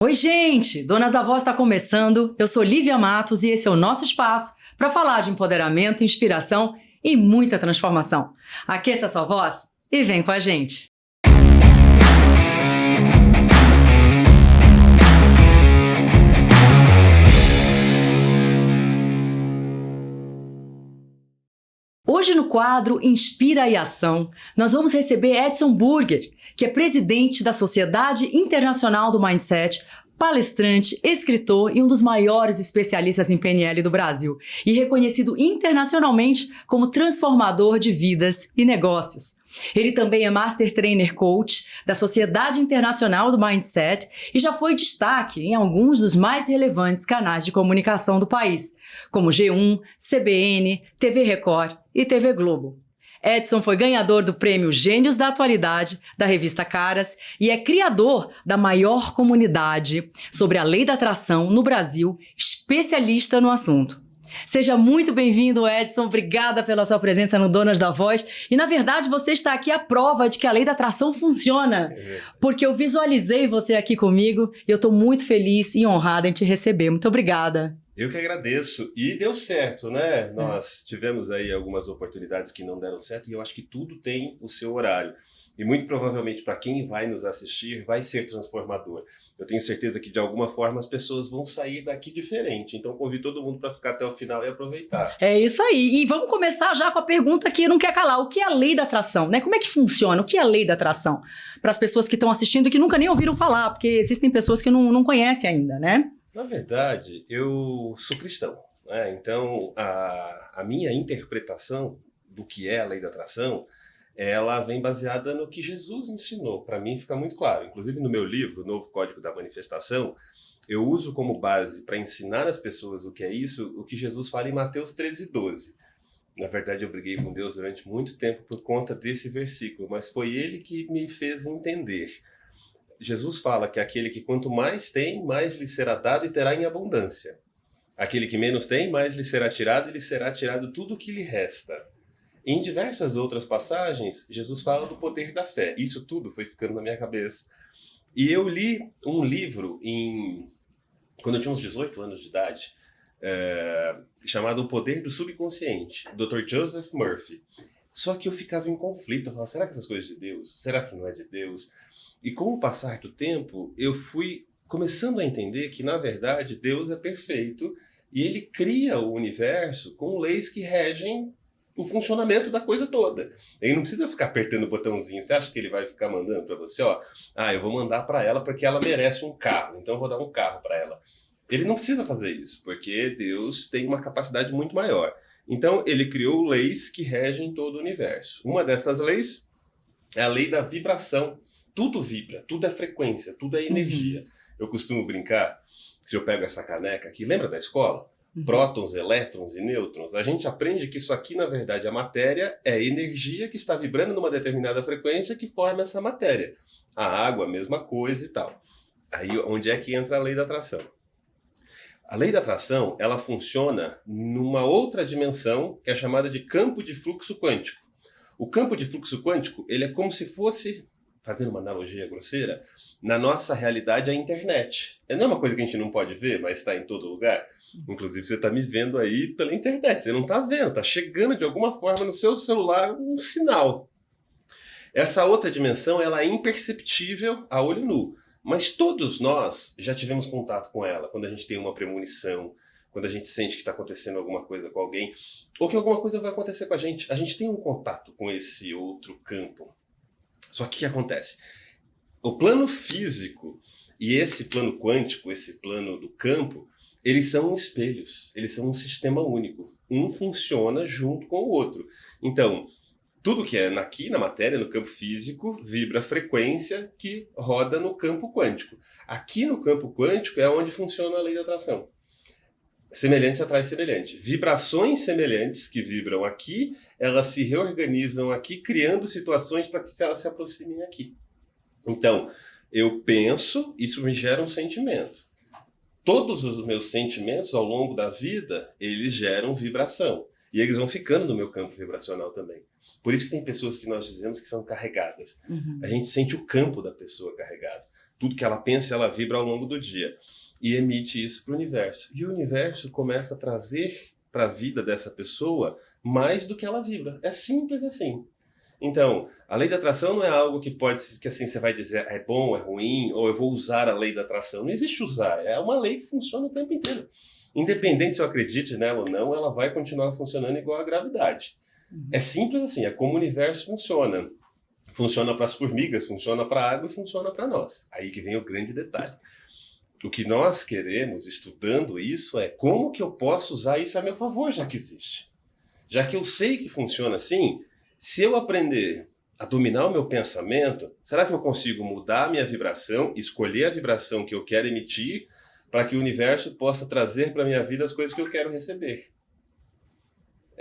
Oi, gente! Donas da Voz está começando. Eu sou Lívia Matos e esse é o nosso espaço para falar de empoderamento, inspiração e muita transformação. Aqueça sua voz e vem com a gente. Hoje no quadro Inspira e Ação, nós vamos receber Edson Burger, que é presidente da Sociedade Internacional do Mindset, palestrante, escritor e um dos maiores especialistas em PNL do Brasil, e reconhecido internacionalmente como transformador de vidas e negócios. Ele também é Master Trainer Coach da Sociedade Internacional do Mindset e já foi destaque em alguns dos mais relevantes canais de comunicação do país, como G1, CBN, TV Record e TV Globo. Edson foi ganhador do prêmio Gênios da Atualidade, da revista Caras, e é criador da maior comunidade sobre a lei da atração no Brasil, especialista no assunto. Seja muito bem-vindo, Edson. Obrigada pela sua presença no Donas da Voz. E, na verdade, você está aqui a prova de que a lei da atração funciona. Porque eu visualizei você aqui comigo e eu estou muito feliz e honrada em te receber. Muito obrigada. Eu que agradeço. E deu certo, né? Nós tivemos aí algumas oportunidades que não deram certo e eu acho que tudo tem o seu horário. E muito provavelmente para quem vai nos assistir vai ser transformador. Eu tenho certeza que de alguma forma as pessoas vão sair daqui diferente. Então convido todo mundo para ficar até o final e aproveitar. É isso aí. E vamos começar já com a pergunta que não quer calar. O que é a lei da atração, né? Como é que funciona? O que é a lei da atração? Para as pessoas que estão assistindo e que nunca nem ouviram falar, porque existem pessoas que não conhecem ainda, né? Na verdade, eu sou cristão, né? Então a minha interpretação do que é a lei da atração, ela vem baseada no que Jesus ensinou. Para mim fica muito claro. Inclusive no meu livro, O Novo Código da Manifestação, eu uso como base para ensinar as pessoas o que é isso, o que Jesus fala em Mateus 13:12. Na verdade, eu briguei com Deus durante muito tempo por conta desse versículo, mas foi ele que me fez entender. Jesus fala que aquele que quanto mais tem, mais lhe será dado e terá em abundância. Aquele que menos tem, mais lhe será tirado e lhe será tirado tudo o que lhe resta. Em diversas outras passagens, Jesus fala do poder da fé. Isso tudo foi ficando na minha cabeça. E eu li um livro quando eu tinha uns 18 anos de idade, chamado O Poder do Subconsciente, Dr. Joseph Murphy. Só que eu ficava em conflito. Eu falava, será que essas coisas de Deus? Será que não é de Deus? E com o passar do tempo, eu fui começando a entender que, na verdade, Deus é perfeito e ele cria o universo com leis que regem o funcionamento da coisa toda. Ele não precisa ficar apertando o botãozinho. Você acha que ele vai ficar mandando para você, eu vou mandar para ela porque ela merece um carro, então eu vou dar um carro para ela. Ele não precisa fazer isso, porque Deus tem uma capacidade muito maior. Então, ele criou leis que regem todo o universo. Uma dessas leis é a lei da vibração. Tudo vibra, tudo é frequência, tudo é energia. Eu costumo brincar, se eu pego essa caneca aqui, lembra da escola? Prótons, elétrons e nêutrons. A gente aprende que isso aqui, na verdade, a matéria é energia que está vibrando numa determinada frequência que forma essa matéria. A água, a mesma coisa e tal. Aí, onde é que entra a lei da atração? A lei da atração, ela funciona numa outra dimensão que é chamada de campo de fluxo quântico. O campo de fluxo quântico, ele é como se fosse, fazendo uma analogia grosseira, na nossa realidade a internet. Não é uma coisa que a gente não pode ver, mas está em todo lugar. Inclusive você está me vendo aí pela internet, você não está vendo, está chegando de alguma forma no seu celular um sinal. Essa outra dimensão ela é imperceptível a olho nu, mas todos nós já tivemos contato com ela, quando a gente tem uma premonição, quando a gente sente que está acontecendo alguma coisa com alguém, ou que alguma coisa vai acontecer com a gente tem um contato com esse outro campo. Só que o que acontece? O plano físico e esse plano quântico, esse plano do campo, eles são espelhos, eles são um sistema único. Um funciona junto com o outro. Então, tudo que é aqui na matéria, no campo físico, vibra a frequência que roda no campo quântico. Aqui no campo quântico é onde funciona a lei da atração. Semelhante atrai semelhante. Vibrações semelhantes que vibram aqui, elas se reorganizam aqui, criando situações para que elas se aproximem aqui. Então, eu penso, isso me gera um sentimento. Todos os meus sentimentos ao longo da vida, eles geram vibração. E eles vão ficando no meu campo vibracional também. Por isso que tem pessoas que nós dizemos que são carregadas. A gente sente o campo da pessoa carregado. tudo que ela pensa, ela vibra ao longo do dia. E emite isso para o universo. E o universo começa a trazer para a vida dessa pessoa mais do que ela vibra. É simples assim. Então, a lei da atração não é algo que que assim você vai dizer é bom, é ruim, ou eu vou usar a lei da atração. Não existe usar, é uma lei que funciona o tempo inteiro. Independente se eu acredite nela ou não, ela vai continuar funcionando igual a gravidade. É simples assim, é como o universo funciona. Funciona para as formigas, funciona para a água e funciona para nós. Aí que vem o grande detalhe. O que nós queremos, estudando isso, é como que eu posso usar isso a meu favor, já que existe. Já que eu sei que funciona assim, se eu aprender a dominar o meu pensamento, será que eu consigo mudar a minha vibração, escolher a vibração que eu quero emitir, para que o universo possa trazer para a minha vida as coisas que eu quero receber?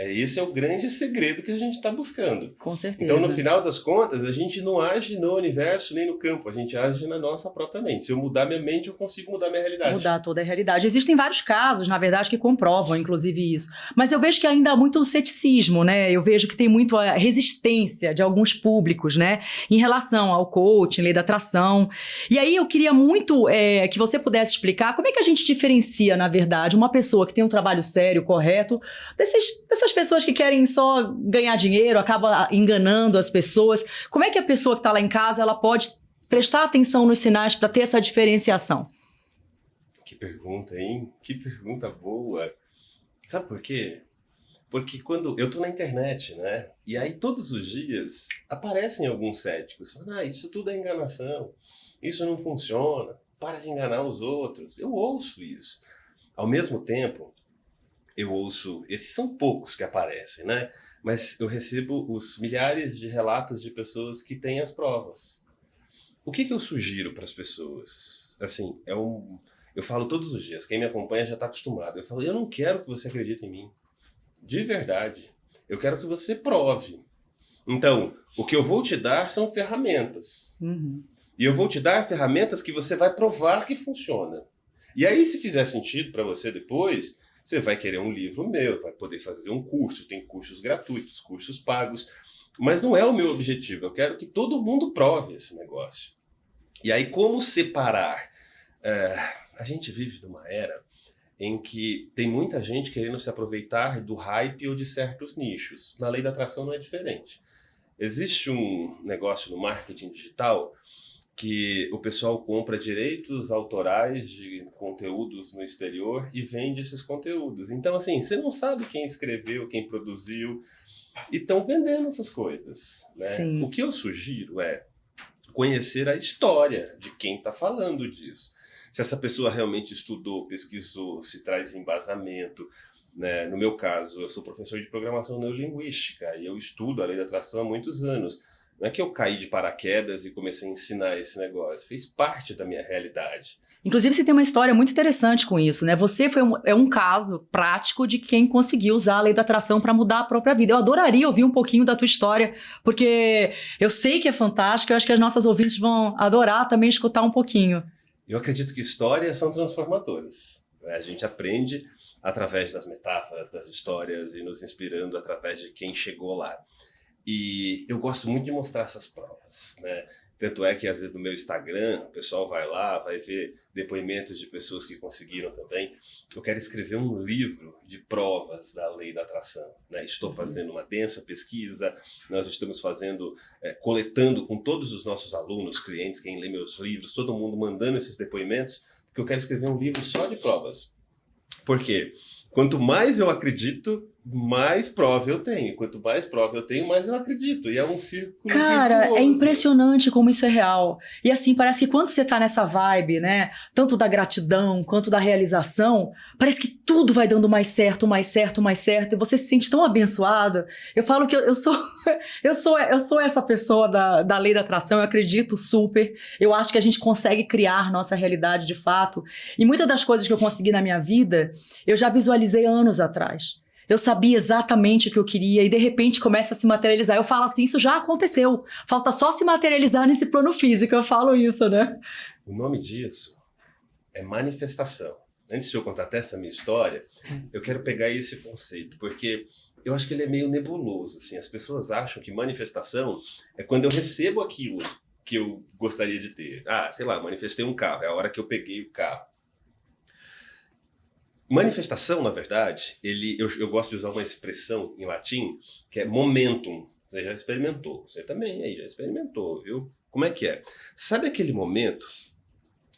Esse é o grande segredo que a gente está buscando. Com certeza. Então, no final das contas, a gente não age no universo nem no campo, a gente age na nossa própria mente. Se eu mudar minha mente, eu consigo mudar minha realidade. Mudar toda a realidade. Existem vários casos, na verdade, que comprovam, inclusive, isso. Mas eu vejo que ainda há muito ceticismo, né? Eu vejo que tem muito a resistência de alguns públicos, né? Em relação ao coaching, lei da atração. E aí eu queria muito que você pudesse explicar como é que a gente diferencia, na verdade, uma pessoa que tem um trabalho sério, correto, dessas pessoas que querem só ganhar dinheiro, acaba enganando as pessoas. Como é que a pessoa que está lá em casa, ela pode prestar atenção nos sinais para ter essa diferenciação? Que pergunta, hein? Que pergunta boa. Sabe por quê? Porque quando eu tô na internet, né? E aí todos os dias aparecem alguns céticos. Falando, isso tudo é enganação. Isso não funciona. Para de enganar os outros. Eu ouço isso. Ao mesmo tempo, eu ouço, esses são poucos que aparecem, né? Mas eu recebo os milhares de relatos de pessoas que têm as provas. O que eu sugiro para as pessoas? Assim, eu falo todos os dias, quem me acompanha já está acostumado. Eu falo, eu não quero que você acredite em mim. De verdade. Eu quero que você prove. Então, o que eu vou te dar são ferramentas. Uhum. E eu vou te dar ferramentas que você vai provar que funciona. E aí, se fizer sentido para você depois, você vai querer um livro meu, vai poder fazer um curso, tem cursos gratuitos, cursos pagos, mas não é o meu objetivo, eu quero que todo mundo prove esse negócio. E aí, como separar? A gente vive numa era em que tem muita gente querendo se aproveitar do hype ou de certos nichos. Na lei da atração não é diferente. Existe um negócio no marketing digital que o pessoal compra direitos autorais de conteúdos no exterior e vende esses conteúdos. Então, assim, você não sabe quem escreveu, quem produziu, e estão vendendo essas coisas, né? Sim. O que eu sugiro é conhecer a história de quem está falando disso. Se essa pessoa realmente estudou, pesquisou, se traz embasamento, né? No meu caso, eu sou professor de programação neurolinguística e eu estudo a lei da atração há muitos anos. Não é que eu caí de paraquedas e comecei a ensinar esse negócio. Fez parte da minha realidade. Inclusive, você tem uma história muito interessante com isso, né? Você é um caso prático de quem conseguiu usar a lei da atração para mudar a própria vida. Eu adoraria ouvir um pouquinho da tua história, porque eu sei que é fantástica, eu acho que as nossas ouvintes vão adorar também escutar um pouquinho. Eu acredito que histórias são transformadoras. A gente aprende através das metáforas, das histórias e nos inspirando através de quem chegou lá. E eu gosto muito de mostrar essas provas, né? Tanto é que, às vezes, no meu Instagram, o pessoal vai lá, vai ver depoimentos de pessoas que conseguiram também. Eu quero escrever um livro de provas da lei da atração, né? Estou fazendo uma densa pesquisa, nós estamos coletando com todos os nossos alunos, clientes, quem lê meus livros, todo mundo mandando esses depoimentos, porque eu quero escrever um livro só de provas. Por quê? Quanto mais eu acredito, mais prova eu tenho. Quanto mais prova eu tenho, mais eu acredito. E é um círculo Cara, virtuoso. é impressionante como isso é real. E assim, parece que quando você tá nessa vibe, né? Tanto da gratidão quanto da realização, parece que tudo vai dando mais certo, mais certo, mais certo. E você se sente tão abençoado. Eu falo que eu sou essa pessoa da lei da atração. Eu acredito super. Eu acho que a gente consegue criar nossa realidade de fato. E muitas das coisas que eu consegui na minha vida, eu já visualizei anos atrás. Eu sabia exatamente o que eu queria e de repente começa a se materializar. Eu falo assim, isso já aconteceu. Falta só se materializar nesse plano físico. Eu falo isso, né? O nome disso é manifestação. Antes de eu contar até essa minha história, eu quero pegar esse conceito, porque eu acho que ele é meio nebuloso. Assim. As pessoas acham que manifestação é quando eu recebo aquilo que eu gostaria de ter? Ah, sei lá, manifestei um carro, é a hora que eu peguei o carro. Manifestação, na verdade, eu gosto de usar uma expressão em latim que é momentum. Você já experimentou, você também aí já experimentou, viu? Como é que é? Sabe aquele momento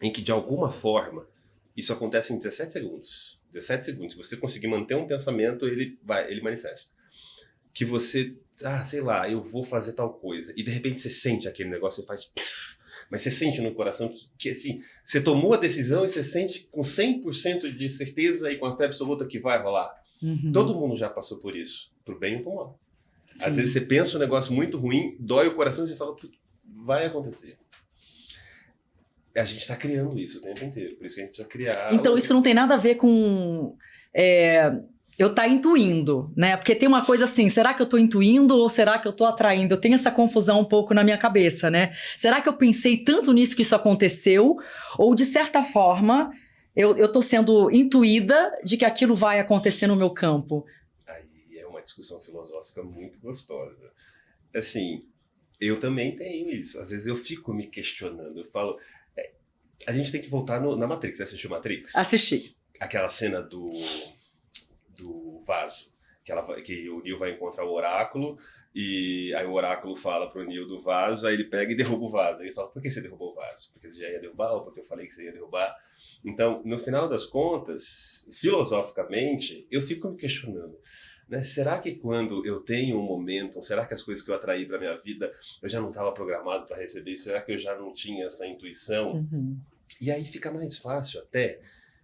em que, de alguma forma, isso acontece em 17 segundos? 17 segundos. Se você conseguir manter um pensamento, ele manifesta. Que você, sei lá, eu vou fazer tal coisa. E de repente você sente aquele negócio e faz... Mas você sente no coração que assim, você tomou a decisão e você sente com 100% de certeza e com a fé absoluta que vai rolar. Uhum. Todo mundo já passou por isso, pro bem ou pro mal. Sim. Às vezes você pensa um negócio muito ruim, dói o coração e você fala, vai acontecer. A gente está criando isso o tempo inteiro, por isso que a gente precisa criar... Então isso não tem nada a ver com... eu estar intuindo, né? Porque tem uma coisa assim, será que eu estou intuindo ou será que eu estou atraindo? Eu tenho essa confusão um pouco na minha cabeça, né? Será que eu pensei tanto nisso que isso aconteceu? Ou, de certa forma, eu estou sendo intuída de que aquilo vai acontecer no meu campo? Aí é uma discussão filosófica muito gostosa. Assim, eu também tenho isso. Às vezes eu fico me questionando, eu falo... A gente tem que voltar na Matrix. Você assistiu Matrix? Assisti. Aquela cena do vaso, que o Neo vai encontrar o oráculo, e aí o oráculo fala pro Neo do vaso, aí ele pega e derruba o vaso. Aí ele fala, por que você derrubou o vaso? Porque você já ia derrubar ou porque eu falei que você ia derrubar? Então, no final das contas, filosoficamente, eu fico me questionando, né? Será que quando eu tenho um momento, será que as coisas que eu atraí para minha vida, eu já não estava programado para receber? Será que eu já não tinha essa intuição? Uhum. E aí fica mais fácil até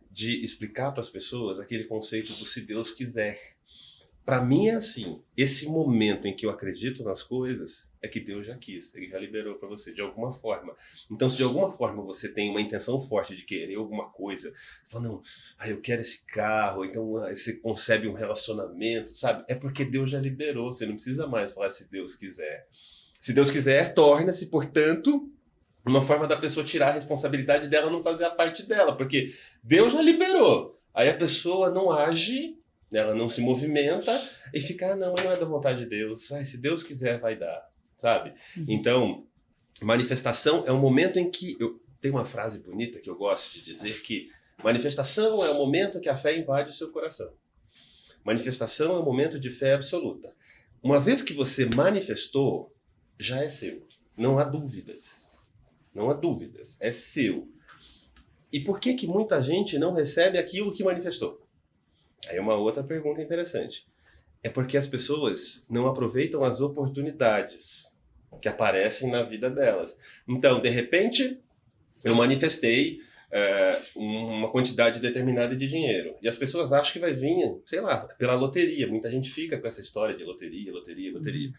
de explicar para as pessoas aquele conceito do se Deus quiser. Para mim é assim, esse momento em que eu acredito nas coisas é que Deus já quis, Ele já liberou para você, de alguma forma. Então, se de alguma forma você tem uma intenção forte de querer alguma coisa, fala, não, eu quero esse carro, então você concebe um relacionamento, sabe? É porque Deus já liberou, você não precisa mais falar se Deus quiser. Se Deus quiser, torna-se, portanto, uma forma da pessoa tirar a responsabilidade dela não fazer a parte dela, porque Deus já liberou. Aí a pessoa não age, ela não se movimenta e fica, não, mas não é da vontade de Deus. Se Deus quiser, vai dar, sabe? Uhum. Então, manifestação é um momento em que... Tem uma frase bonita que eu gosto de dizer que manifestação é o momento que a fé invade o seu coração. Manifestação é um momento de fé absoluta. Uma vez que você manifestou, já é seu. Não há dúvidas. Não há dúvidas, é seu. E por que muita gente não recebe aquilo que manifestou? Aí uma outra pergunta interessante. É porque as pessoas não aproveitam as oportunidades que aparecem na vida delas. Então, de repente, eu manifestei uma quantidade determinada de dinheiro. E as pessoas acham que vai vir, sei lá, pela loteria. Muita gente fica com essa história de loteria, loteria, loteria.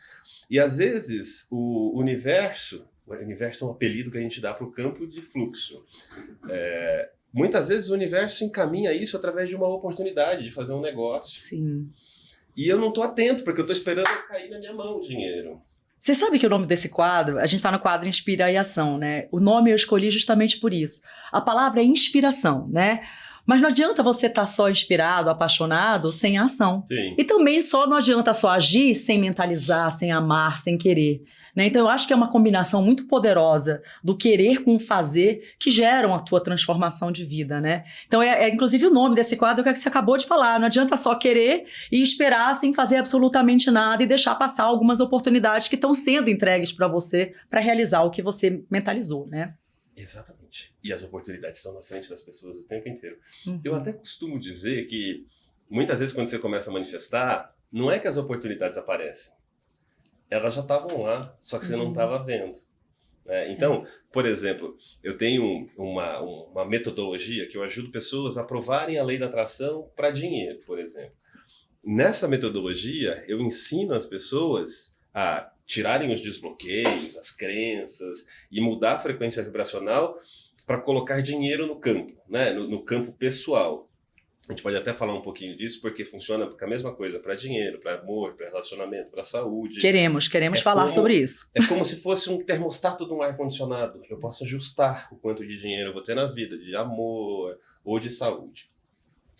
E às vezes o universo é um apelido que a gente dá para o campo de fluxo. Muitas vezes o universo encaminha isso através de uma oportunidade de fazer um negócio. Sim. E eu não estou atento, porque eu estou esperando cair na minha mão o dinheiro. Você sabe que o nome desse quadro, a gente está no quadro Inspira e Ação, né? O nome eu escolhi justamente por isso. A palavra é inspiração, né? Mas não adianta você estar só inspirado, apaixonado, sem ação. Sim. E também não adianta só agir sem mentalizar, sem amar, sem querer. Né? Então eu acho que é uma combinação muito poderosa do querer com o fazer que geram a tua transformação de vida, né? Então inclusive o nome desse quadro é o que você acabou de falar. Não adianta só querer e esperar sem fazer absolutamente nada e deixar passar algumas oportunidades que estão sendo entregues para você para realizar o que você mentalizou, né? Exatamente. E as oportunidades estão na frente das pessoas o tempo inteiro. Uhum. Eu até costumo dizer que muitas vezes quando você começa a manifestar, não é que as oportunidades aparecem. Elas já estavam lá, só que você não estava vendo. Então, por exemplo, eu tenho uma metodologia que eu ajudo pessoas a provarem a lei da atração para dinheiro, por exemplo. Nessa metodologia, eu ensino as pessoas a tirarem os desbloqueios, as crenças e mudar a frequência vibracional para colocar dinheiro no campo, né? No campo pessoal. A gente pode até falar um pouquinho disso, porque funciona com a mesma coisa para dinheiro, para amor, para relacionamento, para saúde. Queremos falar sobre isso. É como se fosse um termostato de um ar-condicionado. Eu posso ajustar o quanto de dinheiro eu vou ter na vida, de amor ou de saúde.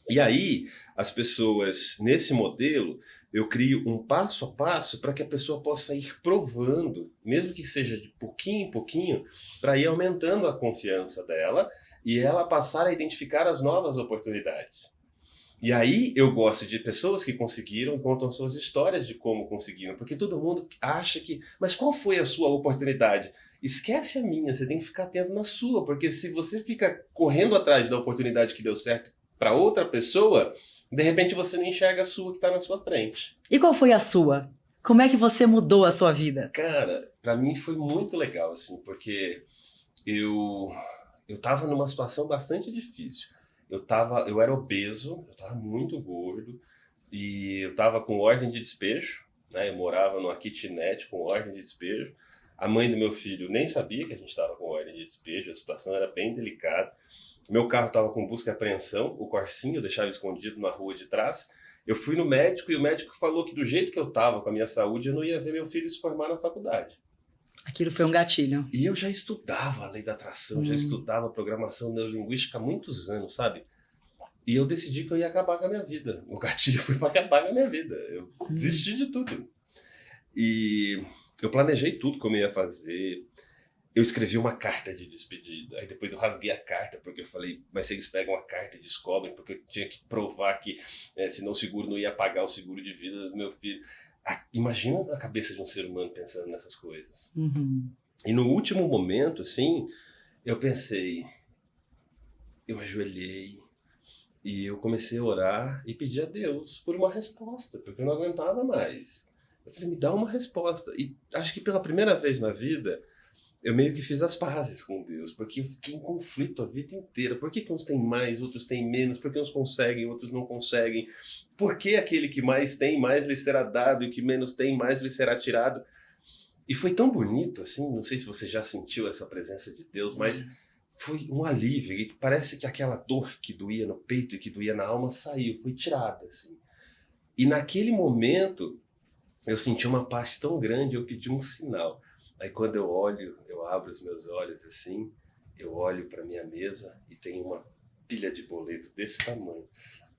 E aí, as pessoas, nesse modelo, eu crio um passo a passo para que a pessoa possa ir provando, mesmo que seja de pouquinho em pouquinho, para ir aumentando a confiança dela e ela passar a identificar as novas oportunidades. E aí eu gosto de pessoas que conseguiram e contam suas histórias de como conseguiram, porque todo mundo acha que, mas qual foi a sua oportunidade? Esquece a minha, você tem que ficar atento na sua, porque se você fica correndo atrás da oportunidade que deu certo para outra pessoa, de repente você não enxerga a sua que está na sua frente. E qual foi a sua? Como é que você mudou a sua vida? Cara, para mim foi muito legal, assim, porque eu tava numa situação bastante difícil. Eu era obeso, eu tava muito gordo e eu tava com ordem de despejo, né? Eu morava numa kitnet com ordem de despejo. A mãe do meu filho nem sabia que a gente estava com ordem de despejo, a situação era bem delicada. Meu carro estava com busca e apreensão, o Corsinha eu deixava escondido na rua de trás. Eu fui no médico e o médico falou que do jeito que eu estava com a minha saúde, eu não ia ver meu filho se formar na faculdade. Aquilo foi um gatilho. E eu já estudava a lei da atração, já estudava programação neurolinguística há muitos anos, sabe? E eu decidi que eu ia acabar com a minha vida. O gatilho foi para acabar com a minha vida. Eu desisti de tudo. E eu planejei tudo como eu ia fazer. Eu escrevi uma carta de despedida. Aí depois eu rasguei a carta, porque eu falei, mas se eles pegam a carta e descobrem, porque eu tinha que provar que senão o seguro não ia pagar o seguro de vida do meu filho. Imagina a cabeça de um ser humano pensando nessas coisas. Uhum. E no último momento, assim, eu pensei, eu ajoelhei e eu comecei a orar e pedir a Deus por uma resposta, porque eu não aguentava mais. Eu falei, me dá uma resposta. E acho que pela primeira vez na vida, eu meio que fiz as pazes com Deus, porque eu fiquei em conflito a vida inteira. Por que uns têm mais, outros têm menos? Por que uns conseguem, outros não conseguem? Por que aquele que mais tem, mais lhe será dado, e o que menos tem, mais lhe será tirado? E foi tão bonito, assim, não sei se você já sentiu essa presença de Deus, mas foi um alívio. E parece que aquela dor que doía no peito e que doía na alma saiu, foi tirada, assim. E naquele momento, eu senti uma paz tão grande, eu pedi um sinal. Aí quando eu olho, eu abro os meus olhos assim, eu olho para minha mesa e tem uma pilha de boletos desse tamanho.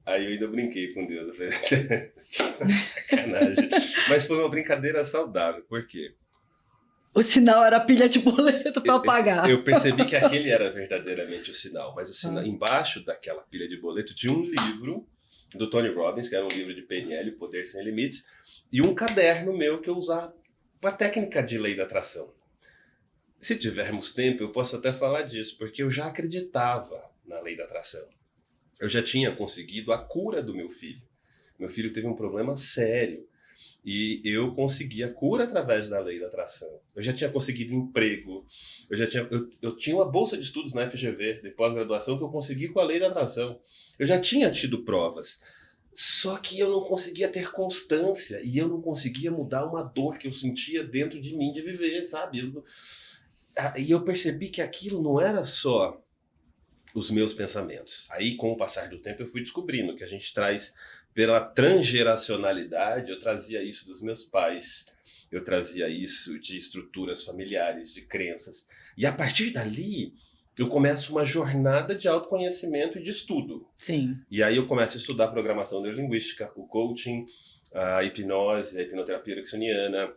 Aí eu ainda brinquei com Deus, eu falei, sacanagem. Mas foi uma brincadeira saudável, por quê? O sinal era a pilha de boleto para pagar. Eu percebi que aquele era verdadeiramente o sinal, mas o sinal, embaixo daquela pilha de boleto tinha um livro do Tony Robbins, que era um livro de PNL, Poder Sem Limites, e um caderno meu que eu usava a técnica de lei da atração. Se tivermos tempo, eu posso até falar disso, porque eu já acreditava na lei da atração. Eu já tinha conseguido a cura do meu filho. Meu filho teve um problema sério e eu consegui a cura através da lei da atração. Eu já tinha conseguido emprego, eu tinha uma bolsa de estudos na FGV, de pós-graduação, que eu consegui com a lei da atração. Eu já tinha tido provas. Só que eu não conseguia ter constância e eu não conseguia mudar uma dor que eu sentia dentro de mim de viver, sabe? E eu percebi que aquilo não era só os meus pensamentos. Aí, com o passar do tempo, eu fui descobrindo que a gente traz pela transgeracionalidade. Eu trazia isso dos meus pais, eu trazia isso de estruturas familiares, de crenças. E a partir dali, eu começo uma jornada de autoconhecimento e de estudo. Sim. E aí eu começo a estudar programação neurolinguística, o coaching, a hipnose, a hipnoterapia ericksoniana,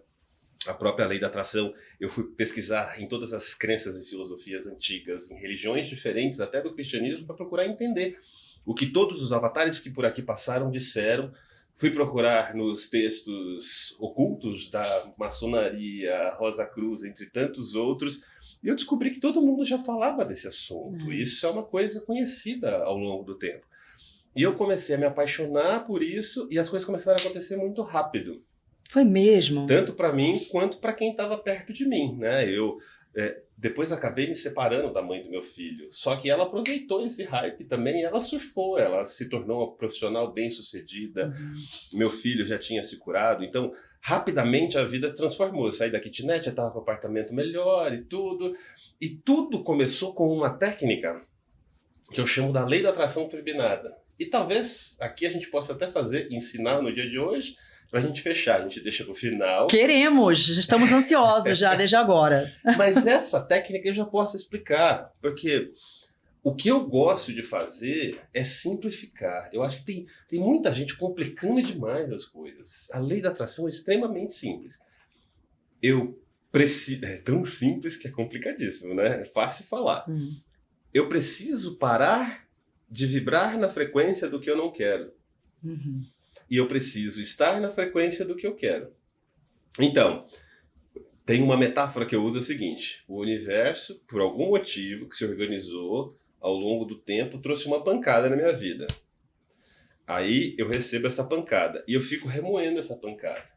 a própria lei da atração. Eu fui pesquisar em todas as crenças e filosofias antigas, em religiões diferentes, até do cristianismo, para procurar entender o que todos os avatares que por aqui passaram disseram. Fui procurar nos textos ocultos da maçonaria, Rosa Cruz, entre tantos outros, e eu descobri que todo mundo já falava desse assunto. Isso é uma coisa conhecida ao longo do tempo. E eu comecei a me apaixonar por isso e as coisas começaram a acontecer muito rápido. Foi mesmo? Tanto para mim quanto para quem estava perto de mim, né? Depois acabei me separando da mãe do meu filho. Só que ela aproveitou esse hype também, ela surfou, ela se tornou uma profissional bem-sucedida. Meu filho já tinha se curado, então rapidamente a vida transformou. Eu saí da kitnet, já estava com um apartamento melhor e tudo. E tudo começou com uma técnica que eu chamo da lei da atração turbinada. E talvez aqui a gente possa até ensinar no dia de hoje, pra gente fechar, a gente deixa pro final. Queremos, estamos ansiosos já desde agora. Mas essa técnica eu já posso explicar, porque O que eu gosto de fazer é simplificar. Eu acho que tem muita gente complicando demais as coisas. A lei da atração é extremamente simples. Eu preciso. É tão simples que é complicadíssimo, né? É fácil falar. Eu preciso parar de vibrar na frequência do que eu não quero. E eu preciso estar na frequência do que eu quero. Então, tem uma metáfora que eu uso, é o seguinte: o universo, por algum motivo que se organizou ao longo do tempo, trouxe uma pancada na minha vida. Aí eu recebo essa pancada e eu fico remoendo essa pancada.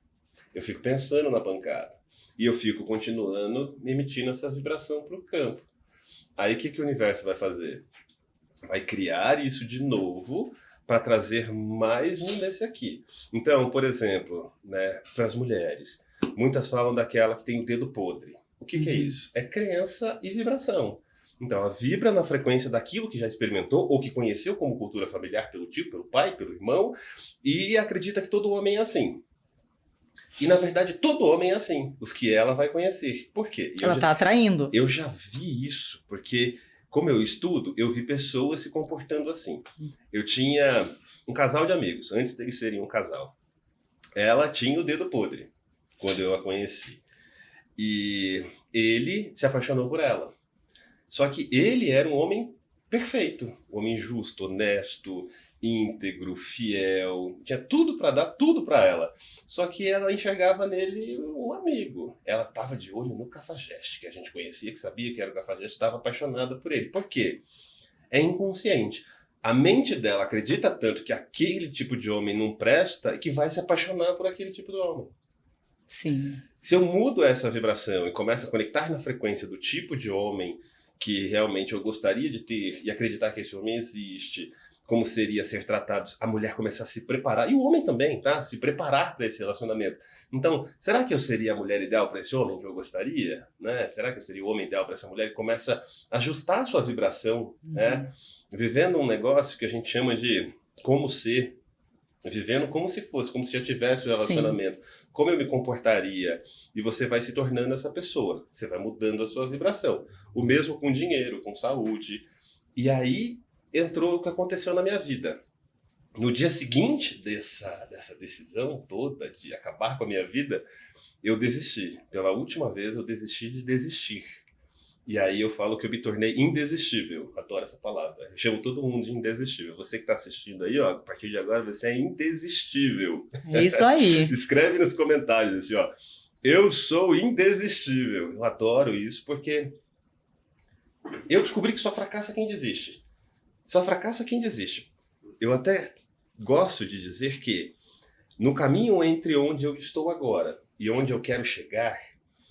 Eu fico pensando na pancada. E eu fico continuando emitindo essa vibração para o campo. Aí o que o universo vai fazer? Vai criar isso de novo para trazer mais um desse aqui. Então, por exemplo, né, para as mulheres, muitas falam daquela que tem o dedo podre. O que é isso? É crença e vibração. Então, ela vibra na frequência daquilo que já experimentou ou que conheceu como cultura familiar pelo tio, pelo pai, pelo irmão, e acredita que todo homem é assim. E, na verdade, todo homem é assim, os que ela vai conhecer. Por quê? Ela está atraindo. Eu já vi isso, porque, como eu estudo, eu vi pessoas se comportando assim. Eu tinha um casal de amigos, antes deles serem um casal. Ela tinha o dedo podre, quando eu a conheci. E ele se apaixonou por ela. Só que ele era um homem perfeito, um homem justo, honesto, íntegro, fiel, tinha tudo para dar, tudo para ela. Só que ela enxergava nele um amigo. Ela estava de olho no Cafajeste, que a gente conhecia, que sabia que era o Cafajeste, estava apaixonada por ele. Por quê? É inconsciente. A mente dela acredita tanto que aquele tipo de homem não presta que vai se apaixonar por aquele tipo de homem. Sim. Se eu mudo essa vibração e começo a conectar na frequência do tipo de homem que realmente eu gostaria de ter e acreditar que esse homem existe, como seria ser tratado, a mulher começar a se preparar, e o homem também, tá? Se preparar para esse relacionamento. Então, será que eu seria a mulher ideal para esse homem que eu gostaria? Né? Será que eu seria o homem ideal para essa mulher? E começa a ajustar a sua vibração, né? Vivendo um negócio que a gente chama de como ser, vivendo como se fosse, como se já tivesse o relacionamento. Sim. Como eu me comportaria? E você vai se tornando essa pessoa. Você vai mudando a sua vibração. O mesmo com dinheiro, com saúde. E aí entrou o que aconteceu na minha vida. No dia seguinte dessa decisão toda de acabar com a minha vida, eu desisti. Pela última vez eu desisti de desistir. E aí eu falo que eu me tornei indesistível. Adoro essa palavra. Eu chamo todo mundo de indesistível. Você que está assistindo aí, ó, a partir de agora você é indesistível. É isso aí. Escreve nos comentários assim, ó. Eu sou indesistível. Eu adoro isso porque eu descobri que só fracassa quem desiste. Só fracassa quem desiste. Eu até gosto de dizer que no caminho entre onde eu estou agora e onde eu quero chegar,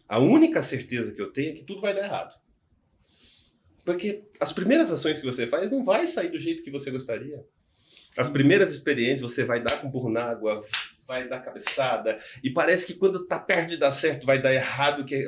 a única certeza que eu tenho é que tudo vai dar errado. Porque as primeiras ações que você faz não vai sair do jeito que você gostaria. Sim. As primeiras experiências você vai dar com burro na água, vai dar cabeçada, e parece que quando tá perto de dar certo vai dar errado, que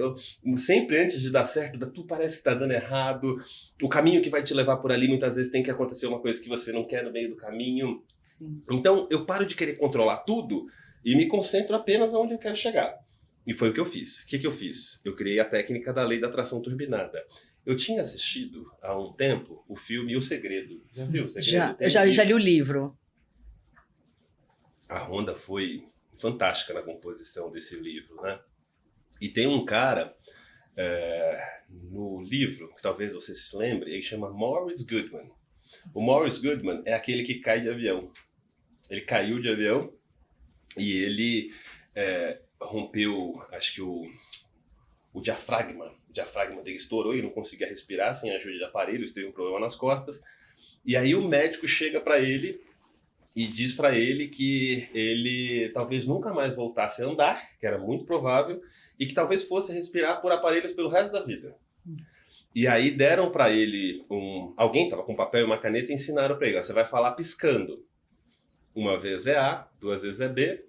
sempre antes de dar certo, tudo parece que tá dando errado. O caminho que vai te levar por ali, muitas vezes tem que acontecer uma coisa que você não quer no meio do caminho. Sim. Então eu paro de querer controlar tudo e me concentro apenas onde eu quero chegar. E foi o que eu fiz. O que eu fiz? Eu criei a técnica da lei da atração turbinada. Eu tinha assistido há um tempo o filme O Segredo. Já viu O Segredo? Já li o livro. A Rhonda foi fantástica na composição desse livro, né? E tem um cara no livro, que talvez você se lembre, ele chama Morris Goodman. O Morris Goodman é aquele que cai de avião. Ele caiu de avião e ele rompeu, acho que o diafragma. O diafragma dele estourou e não conseguia respirar sem a ajuda de aparelhos, teve um problema nas costas. E aí o médico chega para ele e diz para ele que ele talvez nunca mais voltasse a andar, que era muito provável, e que talvez fosse respirar por aparelhos pelo resto da vida. E aí deram para ele alguém estava com papel e uma caneta e ensinaram para ele, você vai falar piscando. Uma vez é A, duas vezes é B.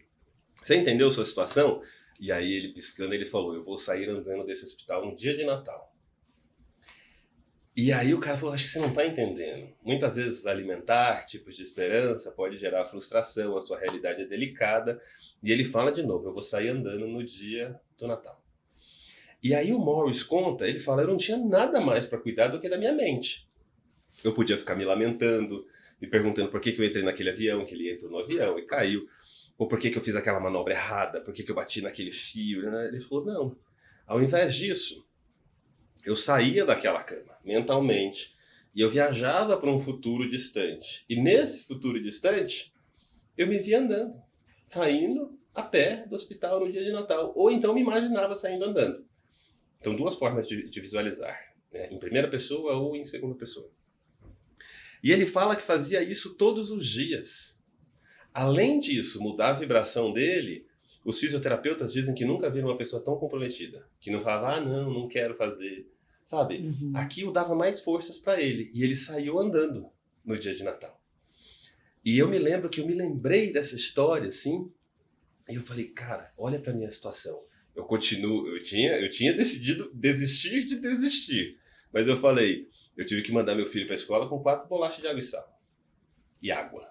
Você entendeu a sua situação? E aí ele piscando, ele falou, eu vou sair andando desse hospital um dia de Natal. E aí o cara falou, acho que você não está entendendo. Muitas vezes alimentar tipos de esperança pode gerar frustração, a sua realidade é delicada. E ele fala de novo, eu vou sair andando no dia do Natal. E aí o Morris conta, ele fala, eu não tinha nada mais para cuidar do que da minha mente. Eu podia ficar me lamentando, me perguntando por que eu entrei naquele avião, que ele entrou no avião e caiu, ou por que eu fiz aquela manobra errada, por que eu bati naquele fio, né? Ele falou, não, ao invés disso, eu saía daquela cama, mentalmente, e eu viajava para um futuro distante. E nesse futuro distante, eu me via andando, saindo a pé do hospital no dia de Natal, ou então me imaginava saindo andando. Então, duas formas de visualizar, né? Em primeira pessoa ou em segunda pessoa. E ele fala que fazia isso todos os dias. Além disso, mudar a vibração dele, os fisioterapeutas dizem que nunca viram uma pessoa tão comprometida, que não falava, não quero fazer, sabe? Uhum. Aquilo dava mais forças para ele, e ele saiu andando no dia de Natal. E eu me lembro que eu me lembrei dessa história, assim, e eu falei, cara, olha pra minha situação. Eu continuo, eu tinha decidido desistir de desistir, mas eu falei, eu tive que mandar meu filho pra escola com 4 bolachas de água e sal. E água.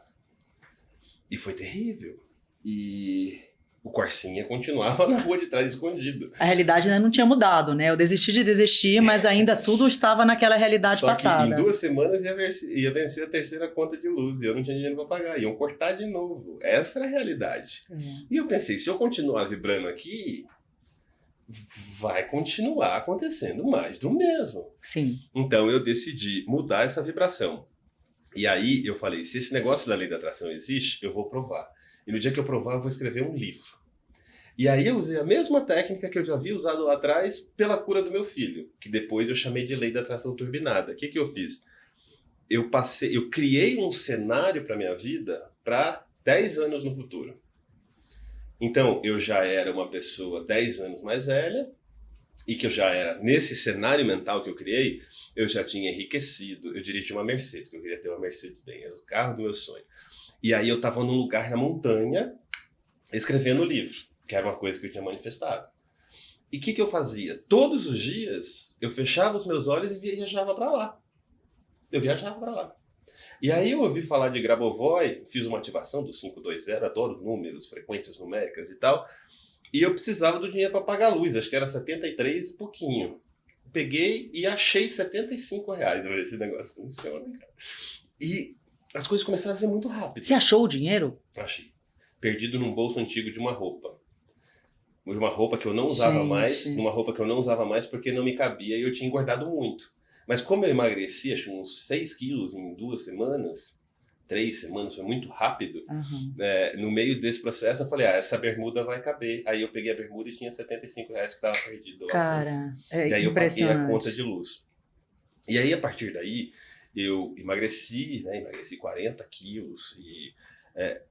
E foi terrível. E o Corsinha continuava na rua de trás escondido. A realidade ainda não tinha mudado, né? Eu desisti de desistir, mas ainda tudo estava naquela realidade Só passada. que em 2 semanas ia vencer a 3ª conta de luz e eu não tinha dinheiro para pagar. Iam cortar de novo. Essa era a realidade. E eu pensei, se eu continuar vibrando aqui, vai continuar acontecendo mais do mesmo. Sim. Então eu decidi mudar essa vibração. E aí eu falei, se esse negócio da lei da atração existe, eu vou provar. E no dia que eu provar, eu vou escrever um livro. E aí eu usei a mesma técnica que eu já havia usado lá atrás pela cura do meu filho, que depois eu chamei de lei da atração turbinada. O que eu fiz? Eu criei um cenário para minha vida para 10 anos no futuro. Então, eu já era uma pessoa 10 anos mais velha, e que eu já era, nesse cenário mental que eu criei, eu já tinha enriquecido, eu dirigi uma Mercedes, eu queria ter uma Mercedes-Benz, era o carro do meu sonho. E aí eu estava num lugar na montanha, escrevendo o livro, que era uma coisa que eu tinha manifestado. E o que eu fazia? Todos os dias, eu fechava os meus olhos e viajava para lá. Eu viajava para lá. E aí eu ouvi falar de Grabovoi, fiz uma ativação do 520, adoro números, frequências numéricas e tal, e eu precisava do dinheiro para pagar a luz, acho que era 73 e pouquinho. Peguei e achei R$75. Eu falei, esse negócio funciona, cara. E as coisas começaram a ser muito rápidas. Você achou o dinheiro? Achei. Perdido num bolso antigo de uma roupa. Uma roupa que eu não usava mais, numa roupa que eu não usava mais porque não me cabia e eu tinha engordado muito. Mas como eu emagreci, acho uns 6 quilos em 2 semanas, 3 semanas, foi muito rápido, no meio desse processo eu falei, essa bermuda vai caber. Aí eu peguei a bermuda e tinha R$75 que estava perdido lá. Cara, é impressionante. E aí eu paguei a conta de luz. E aí, a partir daí, eu emagreci 40 quilos e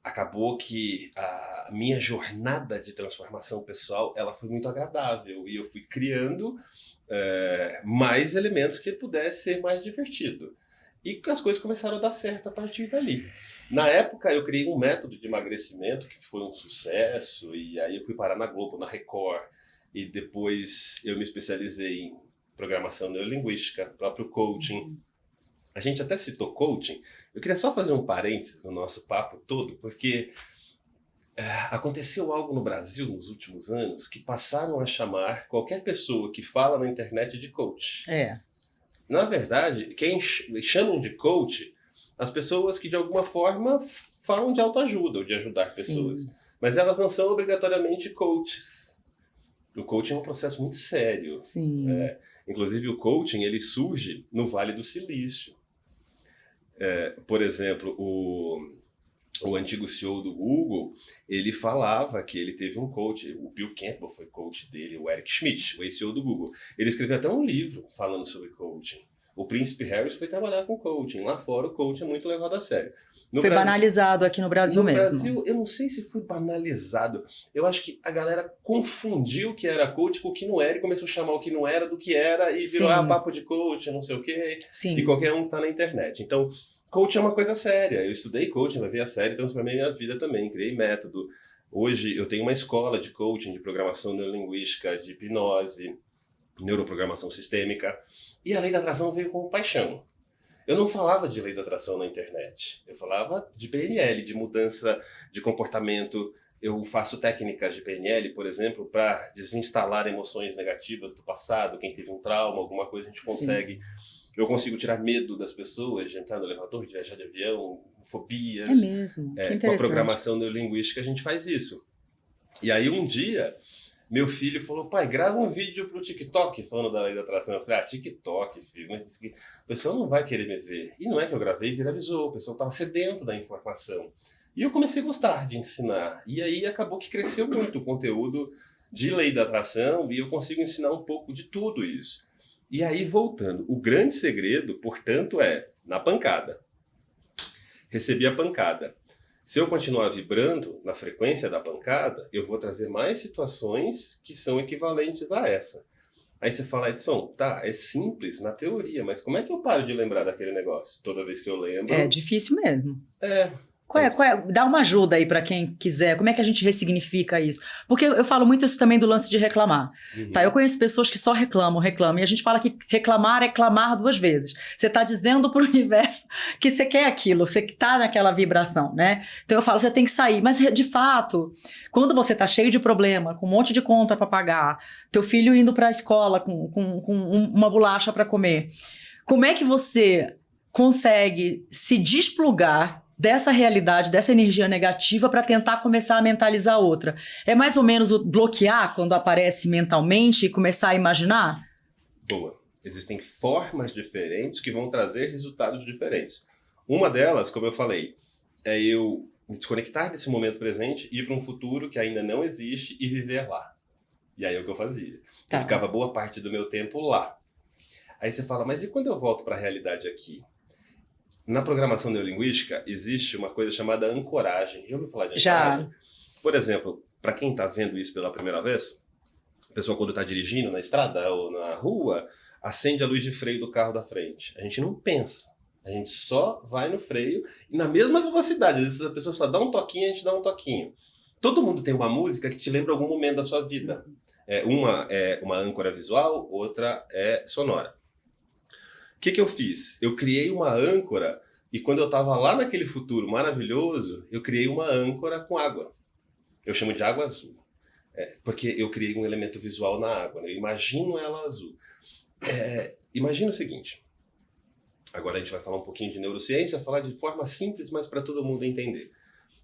acabou que a minha jornada de transformação pessoal, ela foi muito agradável e eu fui criando mais elementos que pudesse ser mais divertido. E as coisas começaram a dar certo a partir dali. Na época, eu criei um método de emagrecimento que foi um sucesso, e aí eu fui parar na Globo, na Record, e depois eu me especializei em programação neurolinguística, próprio coaching. A gente até citou coaching. Eu queria só fazer um parênteses no nosso papo todo, porque aconteceu algo no Brasil nos últimos anos que passaram a chamar qualquer pessoa que fala na internet de coach. Na verdade, quem chamam de coach as pessoas que de alguma forma falam de autoajuda ou de ajudar pessoas. Sim. Mas elas não são obrigatoriamente coaches. O coaching é um processo muito sério. Sim. Inclusive o coaching ele surge no Vale do Silício. Por exemplo, o antigo CEO do Google, ele falava que ele teve um coach, o Bill Campbell foi coach dele, o Eric Schmidt, o ex-CEO do Google. Ele escreveu até um livro falando sobre coaching. O Príncipe Harris foi trabalhar com coaching. Lá fora o coaching é muito levado a sério. Foi banalizado aqui no Brasil mesmo. No Brasil, eu não sei se foi banalizado. Eu acho que a galera confundiu o que era coach com o que não era e começou a chamar o que não era do que era e virou papo de coach, não sei o quê. Sim. E qualquer um que tá na internet. Então, coaching é uma coisa séria. Eu estudei coaching, levei a sério e transformei minha vida também. Criei método. Hoje eu tenho uma escola de coaching, de programação neurolinguística, de hipnose, neuroprogramação sistêmica. E a lei da atração veio com paixão. Eu não falava de lei da atração na internet. Eu falava de PNL, de mudança de comportamento. Eu faço técnicas de PNL, por exemplo, para desinstalar emoções negativas do passado. Quem teve um trauma, alguma coisa, a gente consegue Eu consigo tirar medo das pessoas de entrar no elevador, de viajar de avião, fobias. É mesmo, que interessante. Com a programação neurolinguística a gente faz isso. E aí um dia, meu filho falou, pai, grava um vídeo pro TikTok, falando da lei da atração. Eu falei, TikTok, filho, mas o pessoal não vai querer me ver. E não é que eu gravei e viralizou, o pessoal estava sedento da informação. E eu comecei a gostar de ensinar. E aí acabou que cresceu muito o conteúdo de lei da atração e eu consigo ensinar um pouco de tudo isso. E aí, voltando, o grande segredo, portanto, é na pancada. Recebi a pancada. Se eu continuar vibrando na frequência da pancada, eu vou trazer mais situações que são equivalentes a essa. Aí você fala, Edson, tá, é simples na teoria, mas como é que eu paro de lembrar daquele negócio? Toda vez que eu lembro... É difícil mesmo. Qual é? Dá uma ajuda aí para quem quiser. Como é que a gente ressignifica isso? Porque eu falo muito isso também do lance de reclamar. Tá, eu conheço pessoas que só reclamam. E a gente fala que reclamar é clamar 2 vezes. Você tá dizendo pro universo que você quer aquilo, você tá naquela vibração, né? Então eu falo, você tem que sair. Mas de fato, quando você tá cheio de problema, com um monte de conta para pagar, teu filho indo pra escola com uma bolacha para comer, como é que você consegue se desplugar dessa realidade, dessa energia negativa para tentar começar a mentalizar outra? É mais ou menos o bloquear quando aparece mentalmente e começar a imaginar? Boa. Existem formas diferentes que vão trazer resultados diferentes. Uma delas, como eu falei, é eu me desconectar desse momento presente, ir para um futuro que ainda não existe e viver lá. E aí é o que eu fazia. Eu ficava boa parte do meu tempo lá. Aí você fala, mas e quando eu volto para a realidade aqui? Na programação neurolinguística, existe uma coisa chamada ancoragem. Já ouviu falar de ancoragem? Já. Por exemplo, para quem está vendo isso pela primeira vez, a pessoa quando está dirigindo na estrada ou na rua, acende a luz de freio do carro da frente. A gente não pensa. A gente só vai no freio e na mesma velocidade. Às vezes a pessoa só dá um toquinho, a gente dá um toquinho. Todo mundo tem uma música que te lembra algum momento da sua vida. Uma é uma âncora visual, outra é sonora. O que eu fiz? Eu criei uma âncora e quando eu estava lá naquele futuro maravilhoso, eu criei uma âncora com água. Eu chamo de água azul. Porque eu criei um elemento visual na água. Né? Eu imagino ela azul. Imagina o seguinte. Agora a gente vai falar um pouquinho de neurociência, falar de forma simples, mas para todo mundo entender.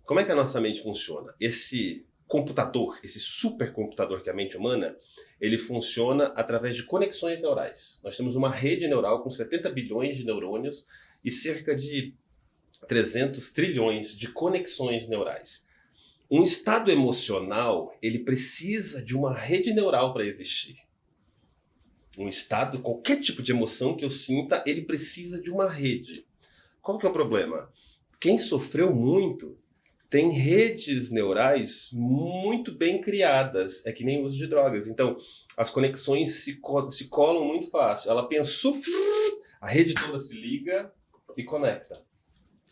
Como é que a nossa mente funciona? Esse computador, esse supercomputador que é a mente humana, ele funciona através de conexões neurais. Nós temos uma rede neural com 70 bilhões de neurônios e cerca de 300 trilhões de conexões neurais. Um estado emocional, ele precisa de uma rede neural para existir. Um estado, qualquer tipo de emoção que eu sinta, ele precisa de uma rede. Qual que é o problema? Quem sofreu muito tem redes neurais muito bem criadas. É que nem o uso de drogas. Então, as conexões se colam muito fácil. Ela pensou, a rede toda se liga e conecta.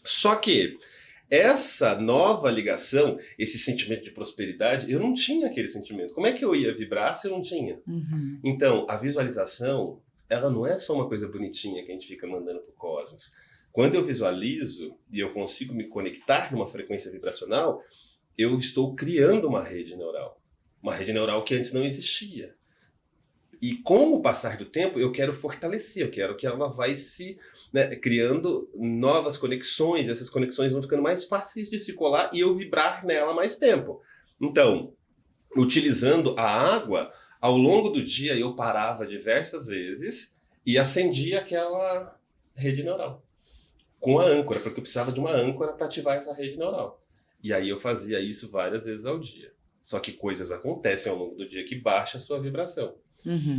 Só que essa nova ligação, esse sentimento de prosperidade, eu não tinha aquele sentimento. Como é que eu ia vibrar se eu não tinha? Então, a visualização, ela não é só uma coisa bonitinha que a gente fica mandando pro cosmos. Quando eu visualizo e eu consigo me conectar numa frequência vibracional, eu estou criando uma rede neural. Uma rede neural que antes não existia. E com o passar do tempo, eu quero fortalecer, eu quero que ela vai se criando novas conexões, essas conexões vão ficando mais fáceis de se colar e eu vibrar nela mais tempo. Então, utilizando a água, ao longo do dia eu parava diversas vezes e acendia aquela rede neural. Com a âncora, porque eu precisava de uma âncora para ativar essa rede neural. E aí eu fazia isso várias vezes ao dia. Só que coisas acontecem ao longo do dia que baixa a sua vibração.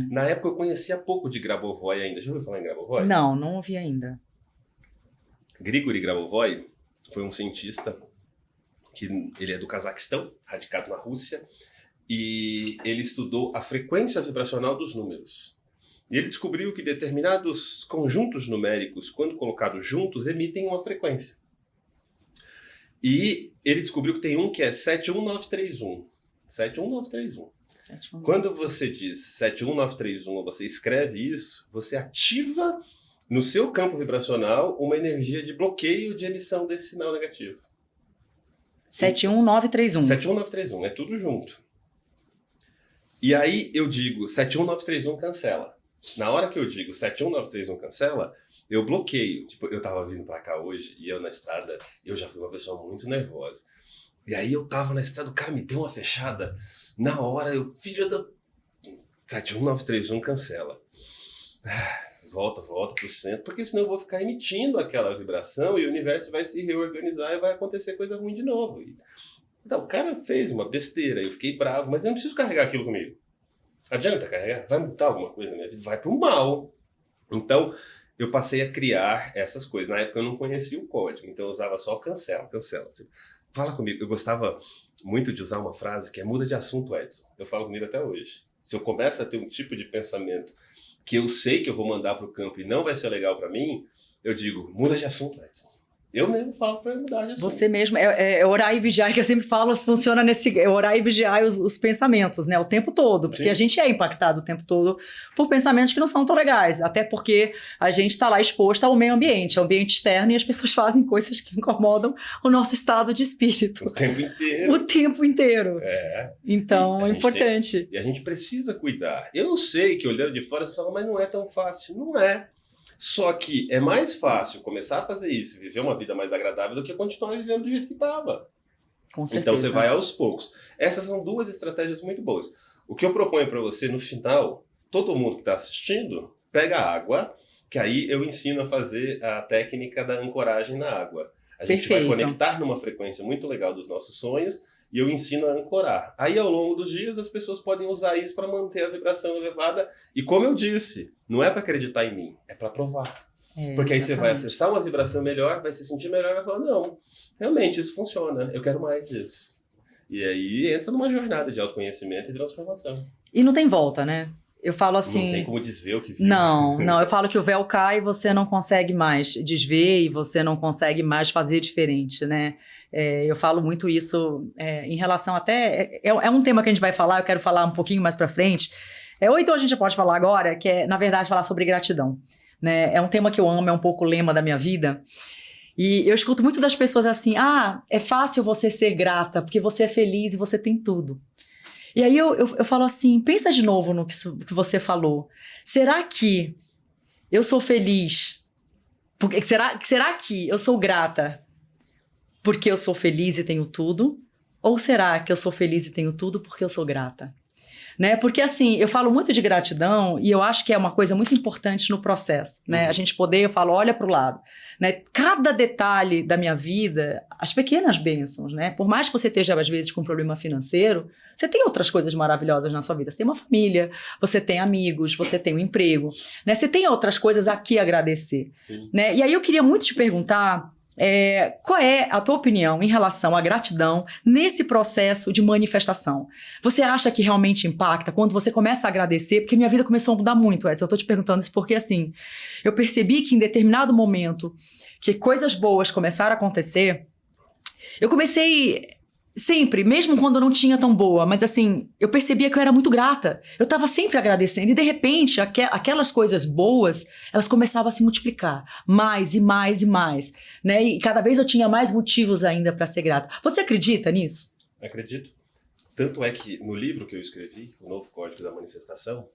Na época eu conhecia pouco de Grabovoi ainda. Já ouviu falar em Grabovoi? Não ouvi ainda. Grigori Grabovoi foi um cientista que ele é do Cazaquistão, radicado na Rússia, e ele estudou a frequência vibracional dos números. E ele descobriu que determinados conjuntos numéricos, quando colocados juntos, emitem uma frequência. E ele descobriu que tem um que é 71931. 71931. Quando você diz 71931 ou você escreve isso, você ativa no seu campo vibracional uma energia de bloqueio de emissão desse sinal negativo. 71931. 71931, é tudo junto. E aí eu digo 71931 cancela. Na hora que eu digo 71931 cancela, eu bloqueio. Tipo, eu tava vindo pra cá hoje e eu na estrada, eu já fui uma pessoa muito nervosa. E aí eu tava na estrada, o cara me deu uma fechada. Na hora, eu, filho da... 71931 cancela. Volta pro centro, porque senão eu vou ficar emitindo aquela vibração e o universo vai se reorganizar e vai acontecer coisa ruim de novo. Então, o cara fez uma besteira, eu fiquei bravo, mas eu não preciso carregar aquilo comigo. Adianta carregar? Vai mudar alguma coisa na minha vida? Vai pro mal. Então, eu passei a criar essas coisas. Na época eu não conhecia o código, então eu usava só cancela. Assim, fala comigo. Eu gostava muito de usar uma frase que é muda de assunto, Edson. Eu falo comigo até hoje. Se eu começo a ter um tipo de pensamento que eu sei que eu vou mandar pro campo e não vai ser legal para mim, eu digo, muda de assunto, Edson. Eu mesmo falo para mudar de assunto. Você mesmo, é orar e vigiar, que eu sempre falo, funciona nesse... É orar e vigiar os pensamentos, né? O tempo todo. Porque a gente é impactado o tempo todo por pensamentos que não são tão legais. Até porque a gente está lá exposto ao meio ambiente, ao ambiente externo, e as pessoas fazem coisas que incomodam o nosso estado de espírito. O tempo inteiro. O tempo inteiro. É. Então, é importante. E a gente precisa cuidar. Eu sei que olhando de fora, você fala, mas não é tão fácil. Não é. Só que é mais fácil começar a fazer isso, viver uma vida mais agradável, do que continuar vivendo do jeito que estava. Com certeza. Então você vai aos poucos. Essas são duas estratégias muito boas. O que eu proponho para você no final, todo mundo que está assistindo, pega água, que aí eu ensino a fazer a técnica da ancoragem na água. A gente vai conectar numa frequência muito legal dos nossos sonhos e eu ensino a ancorar. Aí, ao longo dos dias, as pessoas podem usar isso para manter a vibração elevada. E como eu disse, não é para acreditar em mim, é para provar. Porque aí você vai acessar uma vibração melhor, vai se sentir melhor e vai falar, não, realmente isso funciona, eu quero mais disso. E aí entra numa jornada de autoconhecimento e transformação. E não tem volta, né? Eu falo assim... Não tem como desver o que viu. Não, eu falo que o véu cai e você não consegue mais desver e você não consegue mais fazer diferente, né? Eu falo muito isso em relação até... É um tema que a gente vai falar, eu quero falar um pouquinho mais pra frente. Ou então a gente já pode falar agora, que é, na verdade, falar sobre gratidão. Né? É um tema que eu amo, é um pouco o lema da minha vida. E eu escuto muito das pessoas assim, é fácil você ser grata, porque você é feliz e você tem tudo. E aí eu falo assim, pensa de novo no que você falou. Será que eu sou feliz? Será que eu sou grata porque eu sou feliz e tenho tudo? Ou será que eu sou feliz e tenho tudo porque eu sou grata? Né? Porque assim, eu falo muito de gratidão e eu acho que é uma coisa muito importante no processo, né? A gente poder, eu falo, olha para o lado, né? Cada detalhe da minha vida, as pequenas bênçãos, né? Por mais que você esteja às vezes com um problema financeiro, você tem outras coisas maravilhosas na sua vida. Você tem uma família, você tem amigos, você tem um emprego, né? Você tem outras coisas a que agradecer, né? E aí eu queria muito te perguntar, qual é a tua opinião em relação à gratidão nesse processo de manifestação? Você acha que realmente impacta quando você começa a agradecer? Porque minha vida começou a mudar muito, Edson. Eu tô te perguntando isso porque, assim, eu percebi que em determinado momento que coisas boas começaram a acontecer, eu comecei... Sempre, mesmo quando não tinha tão boa, mas assim, eu percebia que eu era muito grata. Eu estava sempre agradecendo e de repente aquelas coisas boas, elas começavam a se multiplicar mais e mais e mais, né? E cada vez eu tinha mais motivos ainda para ser grata. Você acredita nisso? Acredito. Tanto é que no livro que eu escrevi, O Novo Código da Manifestação,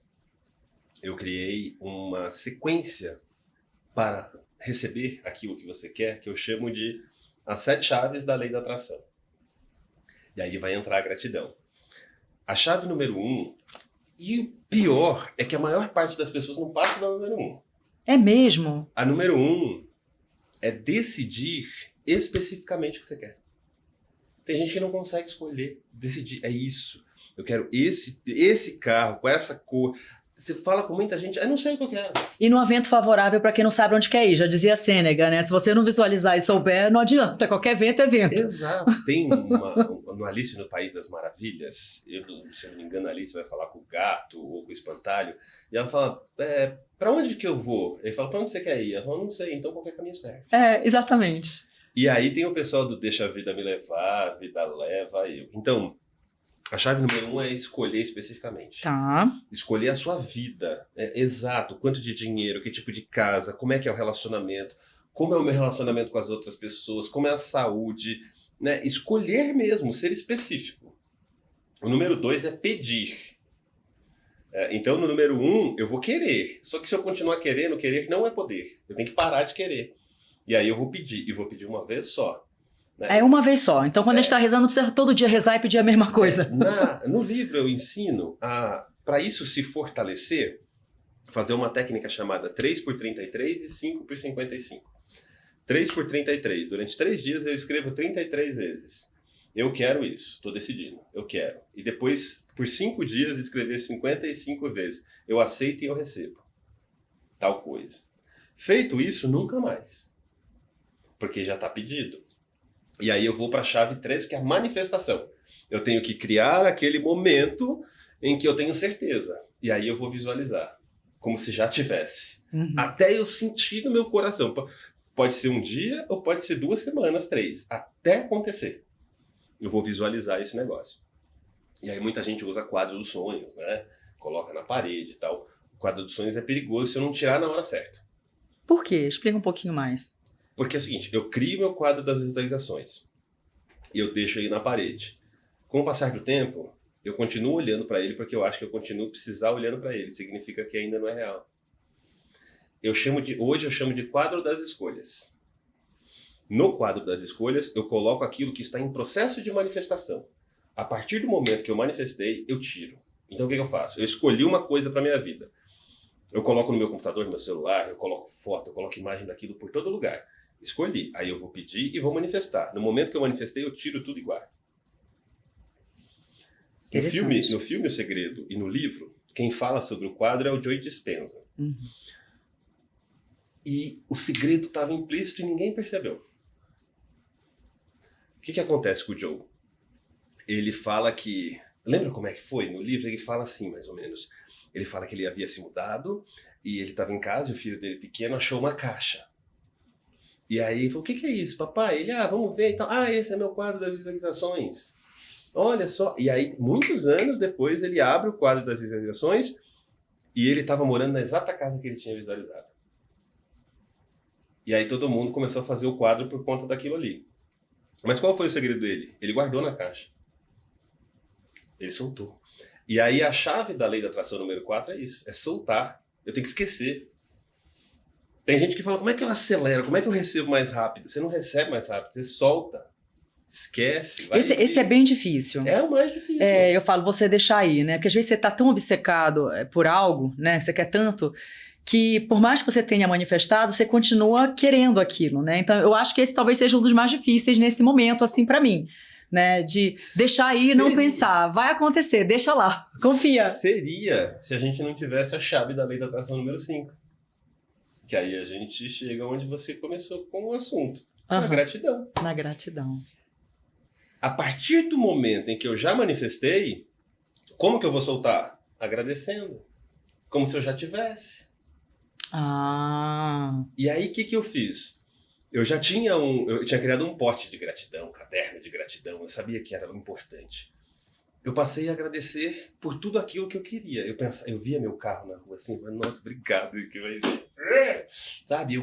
eu criei uma sequência para receber aquilo que você quer, que eu chamo de as 7 chaves da lei da atração. E aí vai entrar a gratidão. A chave número 1, e o pior é que a maior parte das pessoas não passa da número 1. É mesmo? A número 1 é decidir especificamente o que você quer. Tem gente que não consegue escolher, decidir, é isso. Eu quero esse carro, com essa cor. Você fala com muita gente, eu não sei o que eu quero. E no vento favorável para quem não sabe onde quer ir, já dizia Sêneca, né? Se você não visualizar e souber, não adianta, qualquer vento é vento. Exato. Tem no Alice no País das Maravilhas, se eu não me engano, a Alice vai falar com o gato ou com o espantalho, e ela fala, pra onde que eu vou? Ele fala, pra onde você quer ir? Ela fala, não sei, então qualquer caminho serve. Exatamente. E aí tem o pessoal do deixa a vida me levar, a vida leva eu. Então, a chave número 1 é escolher especificamente. Tá. Escolher a sua vida. Exato. Quanto de dinheiro, que tipo de casa, como é que é o relacionamento, como é o meu relacionamento com as outras pessoas, como é a saúde, né? Escolher mesmo, ser específico. O número 2 é pedir. Então, no número 1, eu vou querer. Só que se eu continuar querendo, querer não é poder. Eu tenho que parar de querer. E aí eu vou pedir. E vou pedir uma vez só. Né? É uma vez só. Então, quando a gente está rezando, não precisa todo dia rezar e pedir a mesma coisa. No livro eu ensino para isso se fortalecer, fazer uma técnica chamada 3x33 e 5x55. 3x33. Durante 3 dias eu escrevo 33 vezes. Eu quero isso, estou decidindo, eu quero. E depois, por 5 dias, escrever 55 vezes. Eu aceito e eu recebo. Tal coisa. Feito isso, nunca mais. Porque já está pedido. E aí eu vou para a chave 3, que é a manifestação. Eu tenho que criar aquele momento em que eu tenho certeza. E aí eu vou visualizar, como se já tivesse. Até eu sentir no meu coração. Pode ser um dia ou pode ser 2 semanas, 3. Até acontecer. Eu vou visualizar esse negócio. E aí muita gente usa quadro dos sonhos, né? Coloca na parede e tal. O quadro dos sonhos é perigoso se eu não tirar na hora certa. Por quê? Explica um pouquinho mais. Porque é o seguinte, eu crio meu quadro das visualizações. E eu deixo ele na parede. Com o passar do tempo, eu continuo olhando para ele porque eu acho que eu continuo precisar olhando para ele. Significa que ainda não é real. Hoje eu chamo de quadro das escolhas. No quadro das escolhas, eu coloco aquilo que está em processo de manifestação. A partir do momento que eu manifestei, eu tiro. Então o que eu faço? Eu escolhi uma coisa para minha vida. Eu coloco no meu computador, no meu celular, eu coloco foto, eu coloco imagem daquilo por todo lugar. Escolhi. Aí eu vou pedir e vou manifestar. No momento que eu manifestei, eu tiro tudo igual. No filme O Segredo e no livro, quem fala sobre o quadro é o Joe Dispenza. E o segredo estava implícito e ninguém percebeu. O que acontece com o Joe? Ele fala que... Lembra como é que foi? No livro ele fala assim, mais ou menos. Ele fala que ele havia se mudado e ele estava em casa e o filho dele pequeno achou uma caixa. E aí ele falou, o que é isso, papai? Ele, vamos ver e tal. Esse é meu quadro das visualizações. Olha só. E aí, muitos anos depois, ele abre o quadro das visualizações e ele estava morando na exata casa que ele tinha visualizado. E aí todo mundo começou a fazer o quadro por conta daquilo ali. Mas qual foi o segredo dele? Ele guardou na caixa. Ele soltou. E aí a chave da lei da atração número 4 é isso. É soltar. Eu tenho que esquecer. Tem gente que fala, como é que eu acelero? Como é que eu recebo mais rápido? Você não recebe mais rápido, você solta. Esquece. Esse é bem difícil. É o mais difícil. Eu falo, você deixar aí, né? Porque às vezes você tá tão obcecado por algo, né? Você quer tanto... que por mais que você tenha manifestado, você continua querendo aquilo, né? Então, eu acho que esse talvez seja um dos mais difíceis nesse momento, assim, pra mim, né? De deixar aí e não pensar. Vai acontecer, deixa lá, confia. Seria se a gente não tivesse a chave da lei da atração número 5. Que aí a gente chega onde você começou com o assunto. Na gratidão. Na gratidão. A partir do momento em que eu já manifestei, como que eu vou soltar? Agradecendo. Como se eu já tivesse. E aí, o que eu fiz? Eu tinha criado um pote de gratidão, um caderno de gratidão, eu sabia que era importante. Eu passei a agradecer por tudo aquilo que eu queria. Eu via meu carro na rua assim, nossa, obrigado, que vai ver. Sabe,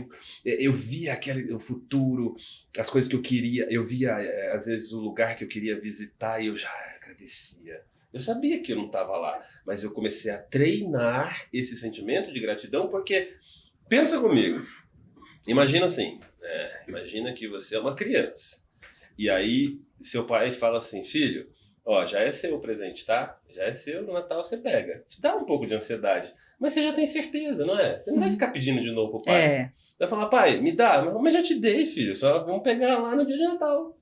eu via o futuro, as coisas que eu queria, eu via, às vezes, o lugar que eu queria visitar e eu já agradecia. Eu sabia que eu não estava lá, mas eu comecei a treinar esse sentimento de gratidão, porque, pensa comigo, imagina assim, imagina que você é uma criança, e aí seu pai fala assim, filho, já é seu o presente, tá? Já é seu, no Natal você pega. Dá um pouco de ansiedade, mas você já tem certeza, não é? Você não vai ficar pedindo de novo pro pai. Vai falar, pai, me dá, mas já te dei, filho, só vamos pegar lá no dia de Natal.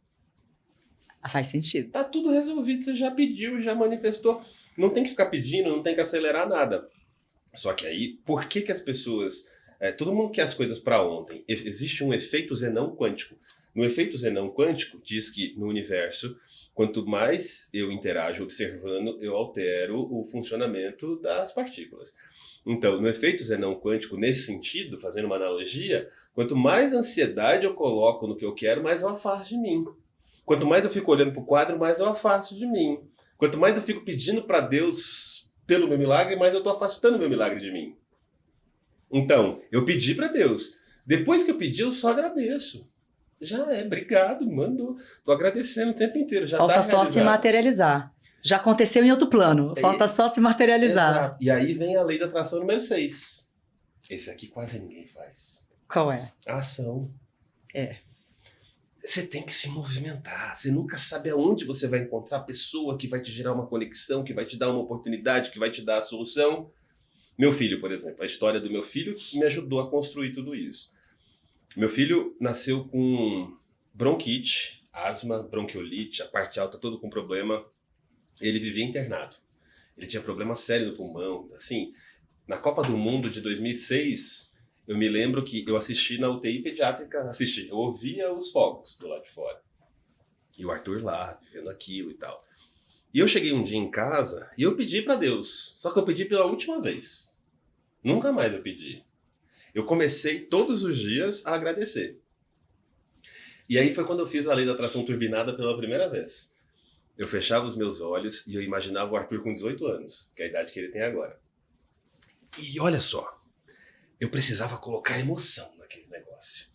Faz sentido. Tá tudo resolvido, você já pediu, já manifestou. Não tem que ficar pedindo, não tem que acelerar nada. Só que aí, por que as pessoas... todo mundo quer as coisas para ontem. Existe um efeito Zenão quântico. No efeito Zenão quântico, diz que no universo, quanto mais eu interajo observando, eu altero o funcionamento das partículas. Então, no efeito Zenão quântico, nesse sentido, fazendo uma analogia, quanto mais ansiedade eu coloco no que eu quero, mais eu afasto de mim. Quanto mais eu fico olhando para o quadro, mais eu afasto de mim. Quanto mais eu fico pedindo para Deus pelo meu milagre, mais eu estou afastando o meu milagre de mim. Então, eu pedi para Deus. Depois que eu pedi, eu só agradeço. Já obrigado, mandou. Estou agradecendo o tempo inteiro. Já falta tá só se materializar. Já aconteceu em outro plano, falta só se materializar. Exato. E aí vem a lei da atração número 6. Esse aqui quase ninguém faz. Qual é? A ação. É. Você tem que se movimentar. Você nunca sabe aonde você vai encontrar a pessoa que vai te gerar uma conexão, que vai te dar uma oportunidade, que vai te dar a solução. Meu filho, por exemplo. A história do meu filho me ajudou a construir tudo isso. Meu filho nasceu com bronquite, asma, bronquiolite, a parte alta todo com problema. Ele vivia internado. Ele tinha problema sério no pulmão. Assim, na Copa do Mundo de 2006, eu me lembro que eu assisti na UTI pediátrica, eu ouvia os fogos do lado de fora. E o Arthur lá, vivendo aquilo e tal. E eu cheguei um dia em casa e eu pedi para Deus. Só que eu pedi pela última vez. Nunca mais eu pedi. Eu comecei todos os dias a agradecer. E aí foi quando eu fiz a lei da atração turbinada pela primeira vez. Eu fechava os meus olhos e eu imaginava o Arthur com 18 anos, que é a idade que ele tem agora. E olha só, eu precisava colocar emoção naquele negócio.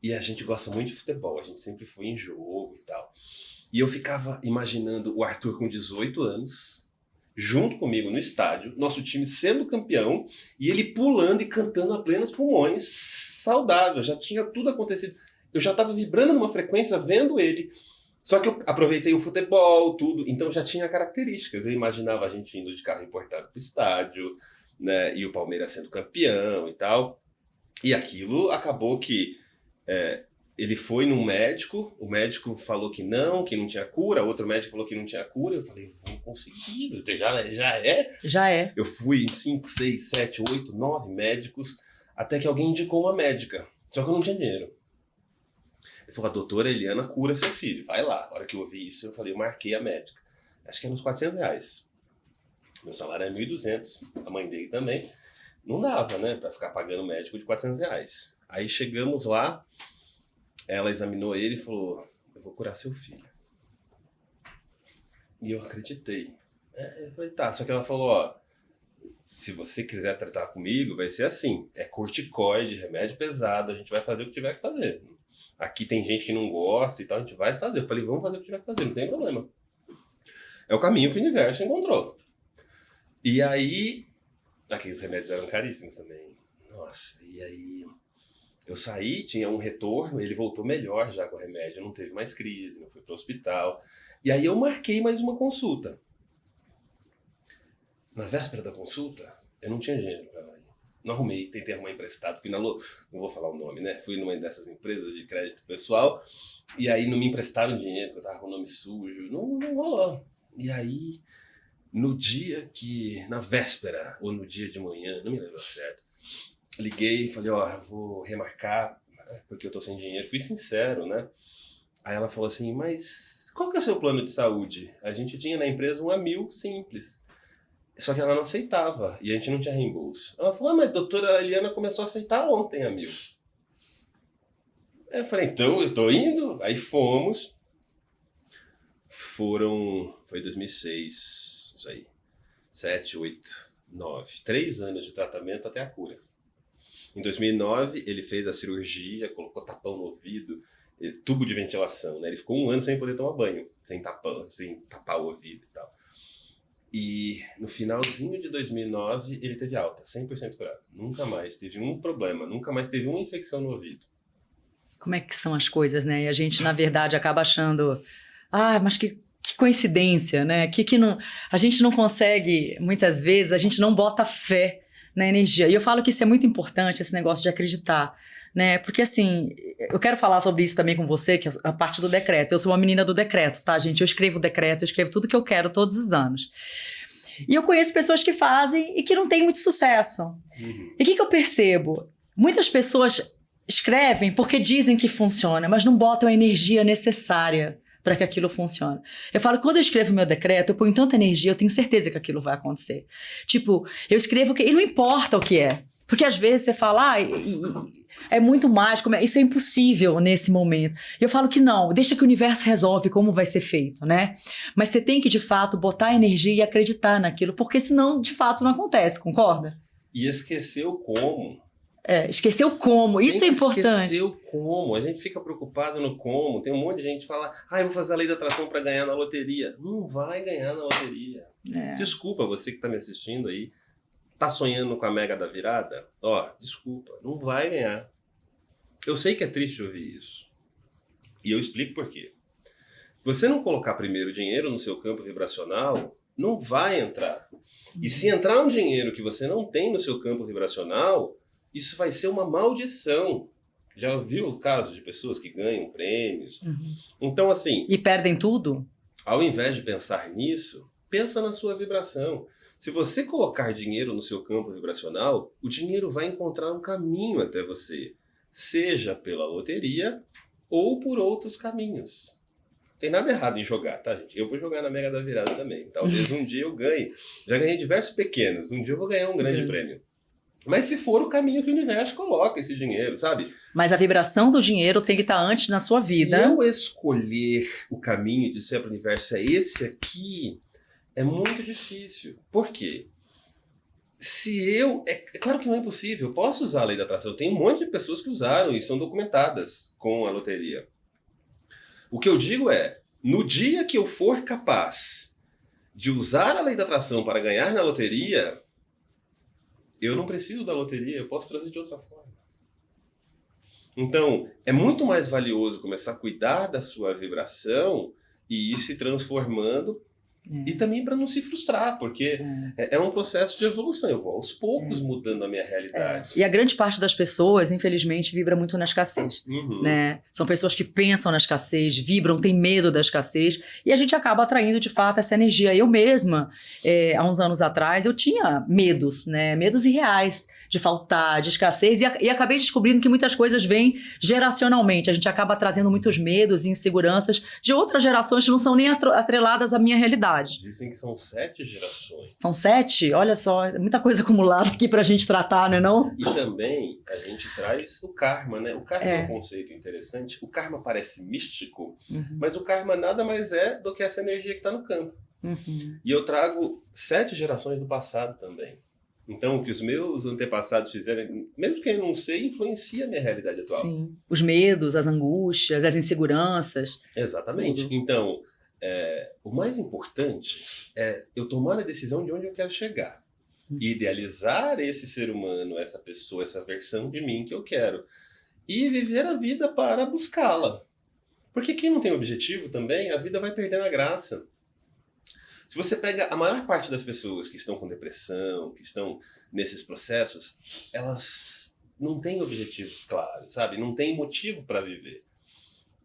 E a gente gosta muito de futebol, a gente sempre foi em jogo e tal. E eu ficava imaginando o Arthur com 18 anos, junto comigo no estádio, nosso time sendo campeão, e ele pulando e cantando a plenos pulmões, saudável, já tinha tudo acontecido. Eu já estava vibrando numa frequência vendo ele. Só que eu aproveitei o futebol, tudo, então já tinha características. Eu imaginava a gente indo de carro importado pro estádio, né, e o Palmeiras sendo campeão e tal. E aquilo acabou que ele foi num médico, o médico falou que não tinha cura, outro médico falou que não tinha cura. Eu falei, vou conseguir, já é? Já é. Eu fui em 5, 6, 7, 8, 9 médicos, até que alguém indicou uma médica. Só que eu não tinha dinheiro. Ele falou, a doutora Eliana cura seu filho, vai lá. A hora que eu ouvi isso, eu falei, eu marquei a médica. Acho que era uns R$400. Meu salário é 1.200, a mãe dele também. Não dava, né, pra ficar pagando médico de R$400. Aí chegamos lá, ela examinou ele e falou, eu vou curar seu filho. E eu acreditei. Eu falei, tá, só que ela falou, ó, se você quiser tratar comigo, vai ser assim, é corticoide, remédio pesado, a gente vai fazer o que tiver que fazer. Aqui tem gente que não gosta e tal, a gente vai fazer. Eu falei, vamos fazer o que tiver que fazer, não tem problema. É o caminho que o universo encontrou. E aí, aqueles remédios eram caríssimos também. Nossa, e aí eu saí, tinha um retorno, ele voltou melhor já com o remédio, não teve mais crise, não fui para o hospital. E aí eu marquei mais uma consulta. Na véspera da consulta, eu não tinha dinheiro para ir. Não arrumei, tentei arrumar emprestado, fui não vou falar o nome, né? Fui numa dessas empresas de crédito pessoal, e aí não me emprestaram dinheiro, porque eu tava com o nome sujo, não rolou. E aí, na véspera, ou no dia de manhã, não me lembro certo, liguei e falei, ó, vou remarcar, porque eu tô sem dinheiro. Fui sincero, né? Aí ela falou assim, mas qual que é o seu plano de saúde? A gente tinha na empresa um Amil simples. Só que ela não aceitava, e a gente não tinha reembolso. Ela falou, mas a doutora Eliana começou a aceitar ontem, amigo. Aí eu falei, então eu tô indo. Aí fomos. Foi 2006, isso aí. 7, 8, 9. 3 anos de tratamento até a cura. Em 2009, ele fez a cirurgia, colocou tapão no ouvido, tubo de ventilação, né? Ele ficou 1 ano sem poder tomar banho, sem tapar o ouvido e tal. E no finalzinho de 2009, ele teve alta, 100% curado. Nunca mais teve um problema, nunca mais teve uma infecção no ouvido. Como é que são as coisas, né? E a gente, na verdade, acaba achando... mas que coincidência, né? Que não, a gente não consegue, muitas vezes, a gente não bota fé na energia. E eu falo que isso é muito importante, esse negócio de acreditar, né? Porque, assim, eu quero falar sobre isso também com você, que é a parte do decreto. Eu sou uma menina do decreto, tá, gente? Eu escrevo decreto, eu escrevo tudo que eu quero todos os anos. E eu conheço pessoas que fazem e que não têm muito sucesso. Uhum. E o que eu percebo? Muitas pessoas escrevem porque dizem que funciona, mas não botam a energia necessária para que aquilo funcione. Eu falo que quando eu escrevo meu decreto, eu ponho tanta energia, eu tenho certeza que aquilo vai acontecer. Tipo, eu escrevo e não importa o que é. Porque às vezes você fala, é muito mágico, isso é impossível nesse momento. E eu falo que não, deixa que o universo resolve como vai ser feito, né? Mas você tem que, de fato, botar energia e acreditar naquilo, porque senão, de fato, não acontece, concorda? E esquecer o como Esquecer o como, isso é importante. Esquecer o como, a gente fica preocupado no como, tem um monte de gente que fala, eu vou fazer a lei da atração para ganhar na loteria. Não vai ganhar na loteria. Desculpa, você que está me assistindo aí, tá sonhando com a mega da virada? Desculpa, não vai ganhar. Eu sei que é triste ouvir isso. E eu explico por quê. Você não colocar primeiro dinheiro no seu campo vibracional, não vai entrar. E se entrar um dinheiro que você não tem no seu campo vibracional, isso vai ser uma maldição. Já viu o caso de pessoas que ganham prêmios? Então, assim... E perdem tudo? Ao invés de pensar nisso, pensa na sua vibração. Se você colocar dinheiro no seu campo vibracional, o dinheiro vai encontrar um caminho até você. Seja pela loteria ou por outros caminhos. Não tem nada errado em jogar, tá, gente? Eu vou jogar na Mega da Virada também. Talvez um dia eu ganhe. Já ganhei diversos pequenos. Um dia eu vou ganhar um grande prêmio. Mas se for o caminho que o universo coloca esse dinheiro, sabe? Mas a vibração do dinheiro tem que estar antes na sua vida. Se eu escolher o caminho de ser para o universo é esse aqui, é muito difícil. Por quê? É claro que não é impossível. Eu posso usar a lei da atração. Tem um monte de pessoas que usaram e são documentadas com a loteria. O que eu digo é, no dia que eu for capaz de usar a lei da atração para ganhar na loteria... Eu não preciso da loteria, eu posso trazer de outra forma. Então, é muito mais valioso começar a cuidar da sua vibração e ir se transformando e também para não se frustrar, porque é um processo de evolução. Eu vou aos poucos mudando a minha realidade. E a grande parte das pessoas, infelizmente, vibra muito na escassez. Né? São pessoas que pensam na escassez, vibram, têm medo da escassez e a gente acaba atraindo, de fato, essa energia. Eu mesma, há uns anos atrás, eu tinha medos, né? Medos irreais de faltar, de escassez e acabei descobrindo que muitas coisas vêm geracionalmente. A gente acaba trazendo muitos medos e inseguranças de outras gerações que não são nem atreladas à minha realidade. Dizem que são 7 gerações. São 7? Olha só, muita coisa acumulada aqui pra gente tratar, não é não? E também a gente traz o karma, né? O karma é um conceito interessante. O karma parece místico, mas o karma nada mais é do que essa energia que está no campo. E eu trago 7 gerações do passado também. Então, o que os meus antepassados fizeram, mesmo que eu não sei, influencia a minha realidade atual. Sim. Os medos, as angústias, as inseguranças. Exatamente. Tudo. Então, o mais importante é eu tomar a decisão de onde eu quero chegar. Idealizar esse ser humano, essa pessoa, essa versão de mim que eu quero. E viver a vida para buscá-la. Porque quem não tem objetivo também, a vida vai perdendo a graça. Se você pega a maior parte das pessoas que estão com depressão, que estão nesses processos, elas não têm objetivos claros, sabe? Não tem motivo para viver.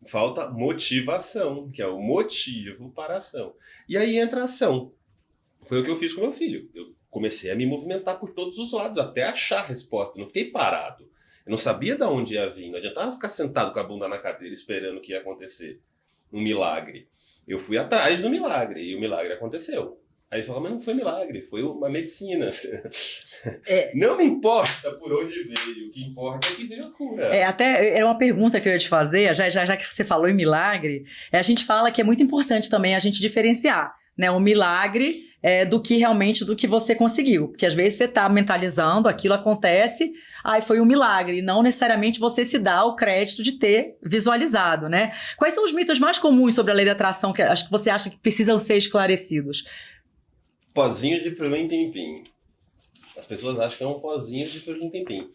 Falta motivação, que é o motivo para a ação. E aí entra a ação. Foi o que eu fiz com meu filho. Eu comecei a me movimentar por todos os lados, até achar a resposta. Eu não fiquei parado. Eu não sabia de onde ia vir. Não adiantava ficar sentado com a bunda na cadeira esperando o que ia acontecer. Um milagre. Eu fui atrás do milagre e o milagre aconteceu. Aí falou, mas não foi milagre, foi uma medicina. Não me importa por onde veio, o que importa é que veio a cura. Até era uma pergunta que eu ia te fazer, já que você falou em milagre, a gente fala que é muito importante também a gente diferenciar, né, o milagre do que realmente do que você conseguiu. Porque às vezes você está mentalizando, aquilo acontece, foi um milagre. E não necessariamente você se dá o crédito de ter visualizado, né? Quais são os mitos mais comuns sobre a lei da atração que você acha que precisam ser esclarecidos? Pozinho de pirlim-pim-pim. As pessoas acham que é um pozinho de pirlim-pim-pim.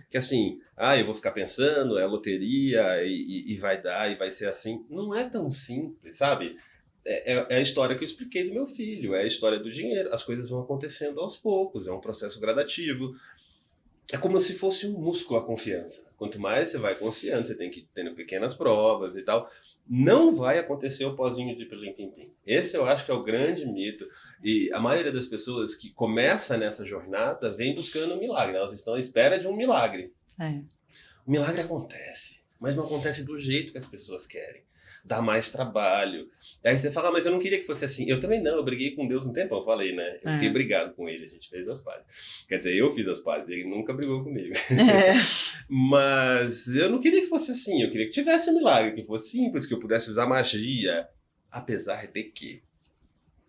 Que assim, eu vou ficar pensando, é loteria e vai dar e vai ser assim. Não é tão simples, sabe? É a história que eu expliquei do meu filho, é a história do dinheiro. As coisas vão acontecendo aos poucos, é um processo gradativo. É como se fosse um músculo a confiança. Quanto mais você vai confiando, você tem que ir tendo pequenas provas e tal. Não vai acontecer o pozinho de pirlim-pim-pim. Esse eu acho que é o grande mito. E a maioria das pessoas que começa nessa jornada vem buscando um milagre. Elas estão à espera de um milagre. O milagre acontece, mas não acontece do jeito que as pessoas querem. Dá mais trabalho. Aí você fala, mas eu não queria que fosse assim. Eu também não, eu briguei com Deus um tempão, eu falei, né? Eu fiquei brigado com ele, a gente fez as pazes. Quer dizer, eu fiz as pazes, ele nunca brigou comigo. Mas eu não queria que fosse assim, eu queria que tivesse um milagre, que fosse simples, que eu pudesse usar magia. Apesar de que,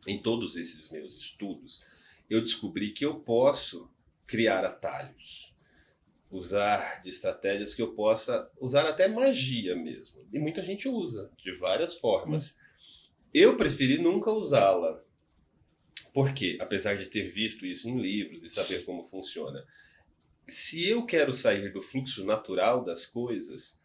em todos esses meus estudos, eu descobri que eu posso criar atalhos. usar de estratégias que eu possa usar até magia mesmo. E muita gente usa, de várias formas. Eu preferi nunca usá-la. Por quê? Apesar de ter visto isso em livros e saber como funciona. Se eu quero sair do fluxo natural das coisas,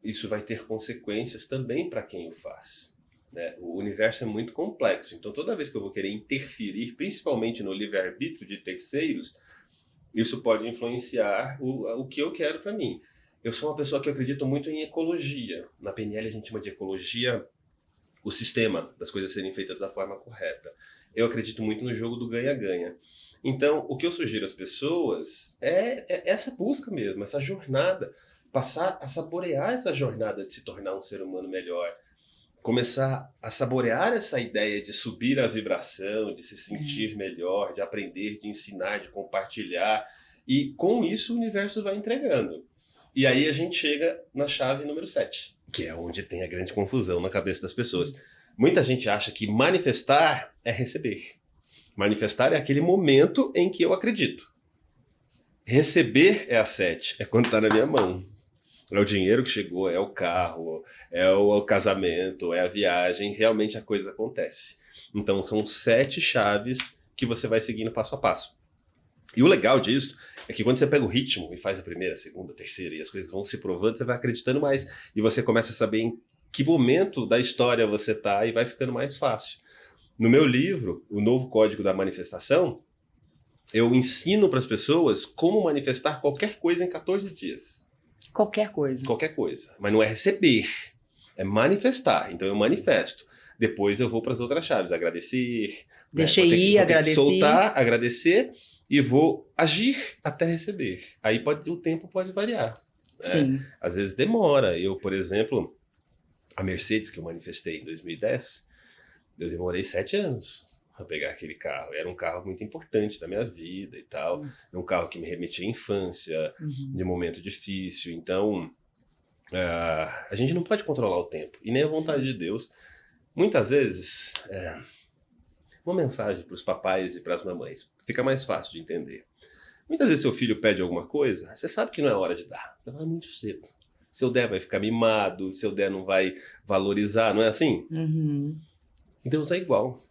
isso vai ter consequências também para quem o faz, né? O universo é muito complexo, então toda vez que eu vou querer interferir, principalmente no livre-arbítrio de terceiros, isso pode influenciar o que eu quero para mim. Eu sou uma pessoa que acredita muito em ecologia. Na PNL a gente chama de ecologia o sistema das coisas serem feitas da forma correta. Eu acredito muito no jogo do ganha-ganha. Então, o que eu sugiro às pessoas é essa busca mesmo, essa jornada, passar a saborear essa jornada de se tornar um ser humano melhor, começar a saborear essa ideia de subir a vibração, de se sentir melhor, de aprender, de ensinar, de compartilhar, e com isso o universo vai entregando. E aí a gente chega na chave número 7, que é onde tem a grande confusão na cabeça das pessoas. Muita gente acha que manifestar é receber. Manifestar é aquele momento em que eu acredito. Receber é a 7, é quando está na minha mão. É o dinheiro que chegou, é o carro, é o casamento, é a viagem, realmente a coisa acontece. Então são 7 chaves que você vai seguindo passo a passo. E o legal disso é que quando você pega o ritmo e faz a primeira, a segunda, a terceira e as coisas vão se provando, você vai acreditando mais e você começa a saber em que momento da história você está e vai ficando mais fácil. No meu livro, O Novo Código da Manifestação, eu ensino para as pessoas como manifestar qualquer coisa em 14 dias. Qualquer coisa. Qualquer coisa. Mas não é receber, é manifestar. Então eu manifesto. Depois eu vou para as outras chaves. Agradecer. Deixei né? ir, agradecer. Soltar, agradecer e vou agir até receber. Aí o tempo pode variar. Sim. Às vezes demora. Eu, por exemplo, a Mercedes que eu manifestei em 2010, eu demorei 7 anos para pegar aquele carro. Era um carro muito importante da minha vida e tal. Era um carro que me remetia à infância, de um momento difícil. Então, a gente não pode controlar o tempo. E nem a vontade de Deus. Muitas vezes, uma mensagem para os papais e para as mamães. Fica mais fácil de entender. Muitas vezes seu filho pede alguma coisa, você sabe que não é hora de dar. Você vai muito cedo. Se eu der, vai ficar mimado. Se eu der, não vai valorizar. Não é assim? Deus é igual.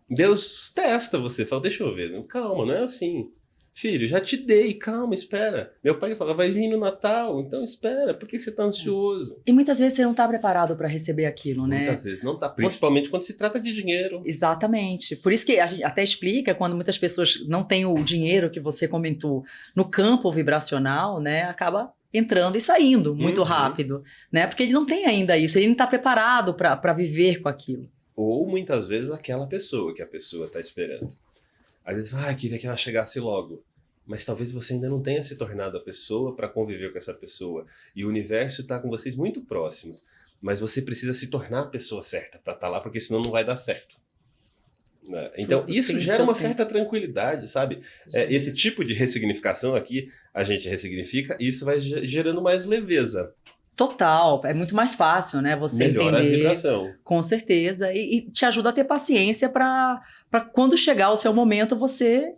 Deus testa você, fala, deixa eu ver, calma, não é assim. Filho, já te dei, calma, espera. Meu pai fala, vai vir no Natal, então espera, por que você tá ansioso? E muitas vezes você não tá preparado para receber aquilo, né? Muitas vezes não tá, principalmente quando se trata de dinheiro. Exatamente. Por isso que a gente até explica, quando muitas pessoas não têm o dinheiro que você comentou no campo vibracional, né, acaba entrando e saindo muito rápido, né? Porque ele não tem ainda isso, ele não tá preparado para viver com aquilo. Ou muitas vezes aquela pessoa que a pessoa está esperando. Às vezes, queria que ela chegasse logo. Mas talvez você ainda não tenha se tornado a pessoa para conviver com essa pessoa. E o universo está com vocês muito próximos. Mas você precisa se tornar a pessoa certa para estar lá, porque senão não vai dar certo. Então, isso gera uma certa tranquilidade, sabe? Esse tipo de ressignificação aqui, a gente ressignifica e isso vai gerando mais leveza. Total, é muito mais fácil, né? Você melhora entender, a vibração. Com certeza, e te ajuda a ter paciência para quando chegar o seu momento você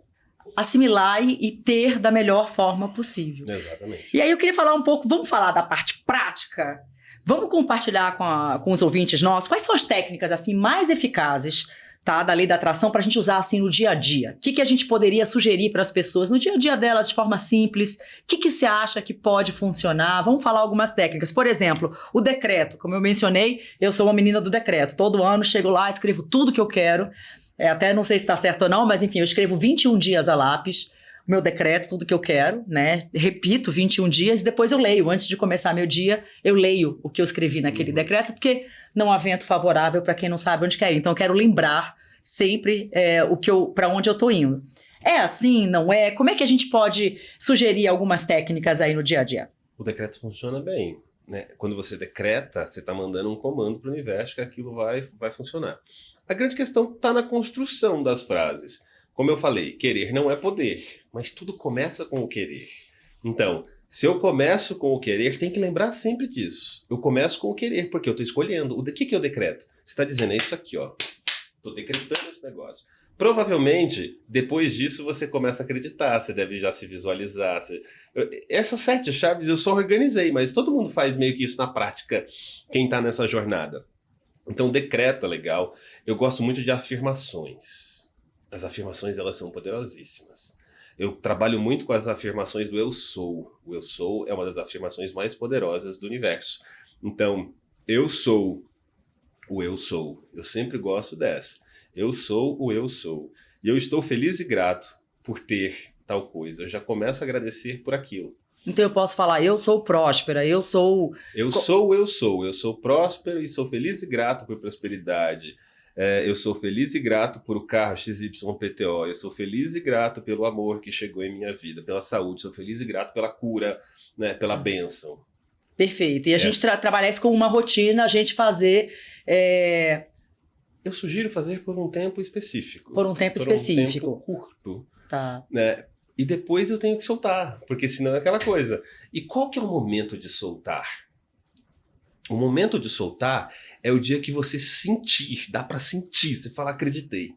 assimilar e ter da melhor forma possível. Exatamente. E aí eu queria falar um pouco, vamos falar da parte prática? Vamos compartilhar com os ouvintes nossos quais são as técnicas assim mais eficazes, tá, da lei da atração para a gente usar assim no dia a dia. O que a gente poderia sugerir para as pessoas no dia a dia delas de forma simples? O que você acha que pode funcionar? Vamos falar algumas técnicas. Por exemplo, o decreto. Como eu mencionei, eu sou uma menina do decreto. Todo ano chego lá, escrevo tudo que eu quero. Até não sei se está certo ou não, mas enfim, eu escrevo 21 dias a lápis. Meu decreto, tudo que eu quero, né? Repito 21 dias e depois eu leio. Antes de começar meu dia, eu leio o que eu escrevi naquele decreto, porque não há vento favorável para quem não sabe onde quer ir. Então eu quero lembrar sempre para onde eu tô indo. É assim, não é? Como é que a gente pode sugerir algumas técnicas aí no dia a dia? O decreto funciona bem, né? Quando você decreta, você está mandando um comando para o universo que aquilo vai funcionar. A grande questão está na construção das frases. Como eu falei, querer não é poder, mas tudo começa com o querer. Então, se eu começo com o querer, tem que lembrar sempre disso. Eu começo com o querer, porque eu estou escolhendo. O que eu decreto? Você está dizendo, é isso aqui, ó. Estou decretando esse negócio. Provavelmente, depois disso, você começa a acreditar, você deve já se visualizar. Essas 7 chaves eu só organizei, mas todo mundo faz meio que isso na prática, quem está nessa jornada. Então, decreto é legal. Eu gosto muito de afirmações. As afirmações, elas são poderosíssimas. Eu trabalho muito com as afirmações do eu sou. O eu sou é uma das afirmações mais poderosas do universo. Então, eu sou o eu sou. Eu sempre gosto dessa. Eu sou o eu sou. E eu estou feliz e grato por ter tal coisa. Eu já começo a agradecer por aquilo. Então eu posso falar, eu sou próspera, eu sou... Eu sou o eu sou. Eu sou próspero e sou feliz e grato por prosperidade. Eu sou feliz e grato por o carro XYPTO. Eu sou feliz e grato pelo amor que chegou em minha vida, pela saúde. Sou feliz e grato pela cura, né, pela bênção. Perfeito. E a gente trabalhar isso como uma rotina, a gente fazer... Eu sugiro fazer por um tempo específico. Por um tempo específico. Um tempo curto. Tá. Né? E depois eu tenho que soltar, porque senão é aquela coisa. E qual que é o momento de soltar? O momento de soltar é o dia que você sentir, dá pra sentir, você fala, acreditei.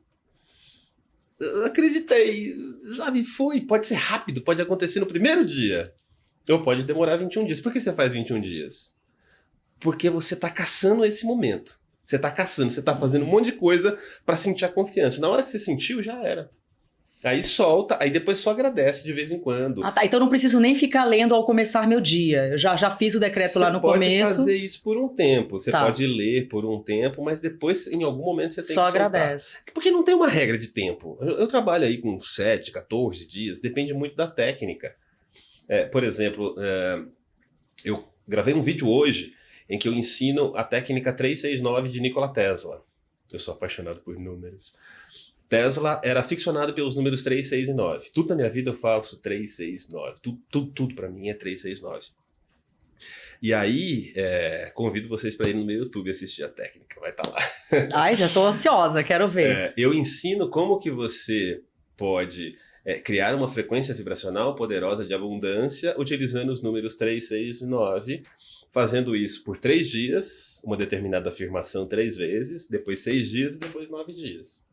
Acreditei, sabe, foi, pode ser rápido, pode acontecer no primeiro dia, ou pode demorar 21 dias. Por que você faz 21 dias? Porque você tá caçando esse momento. Você tá caçando, você tá fazendo um monte de coisa pra sentir a confiança. Na hora que você sentiu, já era. Aí solta, aí depois só agradece de vez em quando. Ah, tá. Então eu não preciso nem ficar lendo ao começar meu dia. Eu já fiz o decreto lá no começo. Você pode fazer isso por um tempo. Você Tá. pode ler por um tempo, mas depois, em algum momento, você tem Só que soltar. agradece. Porque não tem uma regra de tempo. Eu trabalho aí com 7, 14 dias, depende muito da técnica. Por exemplo, eu gravei um vídeo hoje em que eu ensino a técnica 369 de Nikola Tesla. Eu sou apaixonado por números. Tesla era aficionado pelos números 3, 6 e 9. Tudo na minha vida eu faço 3, 6, 9. Tudo pra mim é 3, 6, 9. E aí, convido vocês para ir no meu YouTube assistir a técnica, vai estar lá. Ai, já tô ansiosa, quero ver. Eu ensino como que você pode criar uma frequência vibracional poderosa de abundância utilizando os números 3, 6 e 9, fazendo isso por 3 dias, uma determinada afirmação 3 vezes, depois 6 dias e depois 9 dias.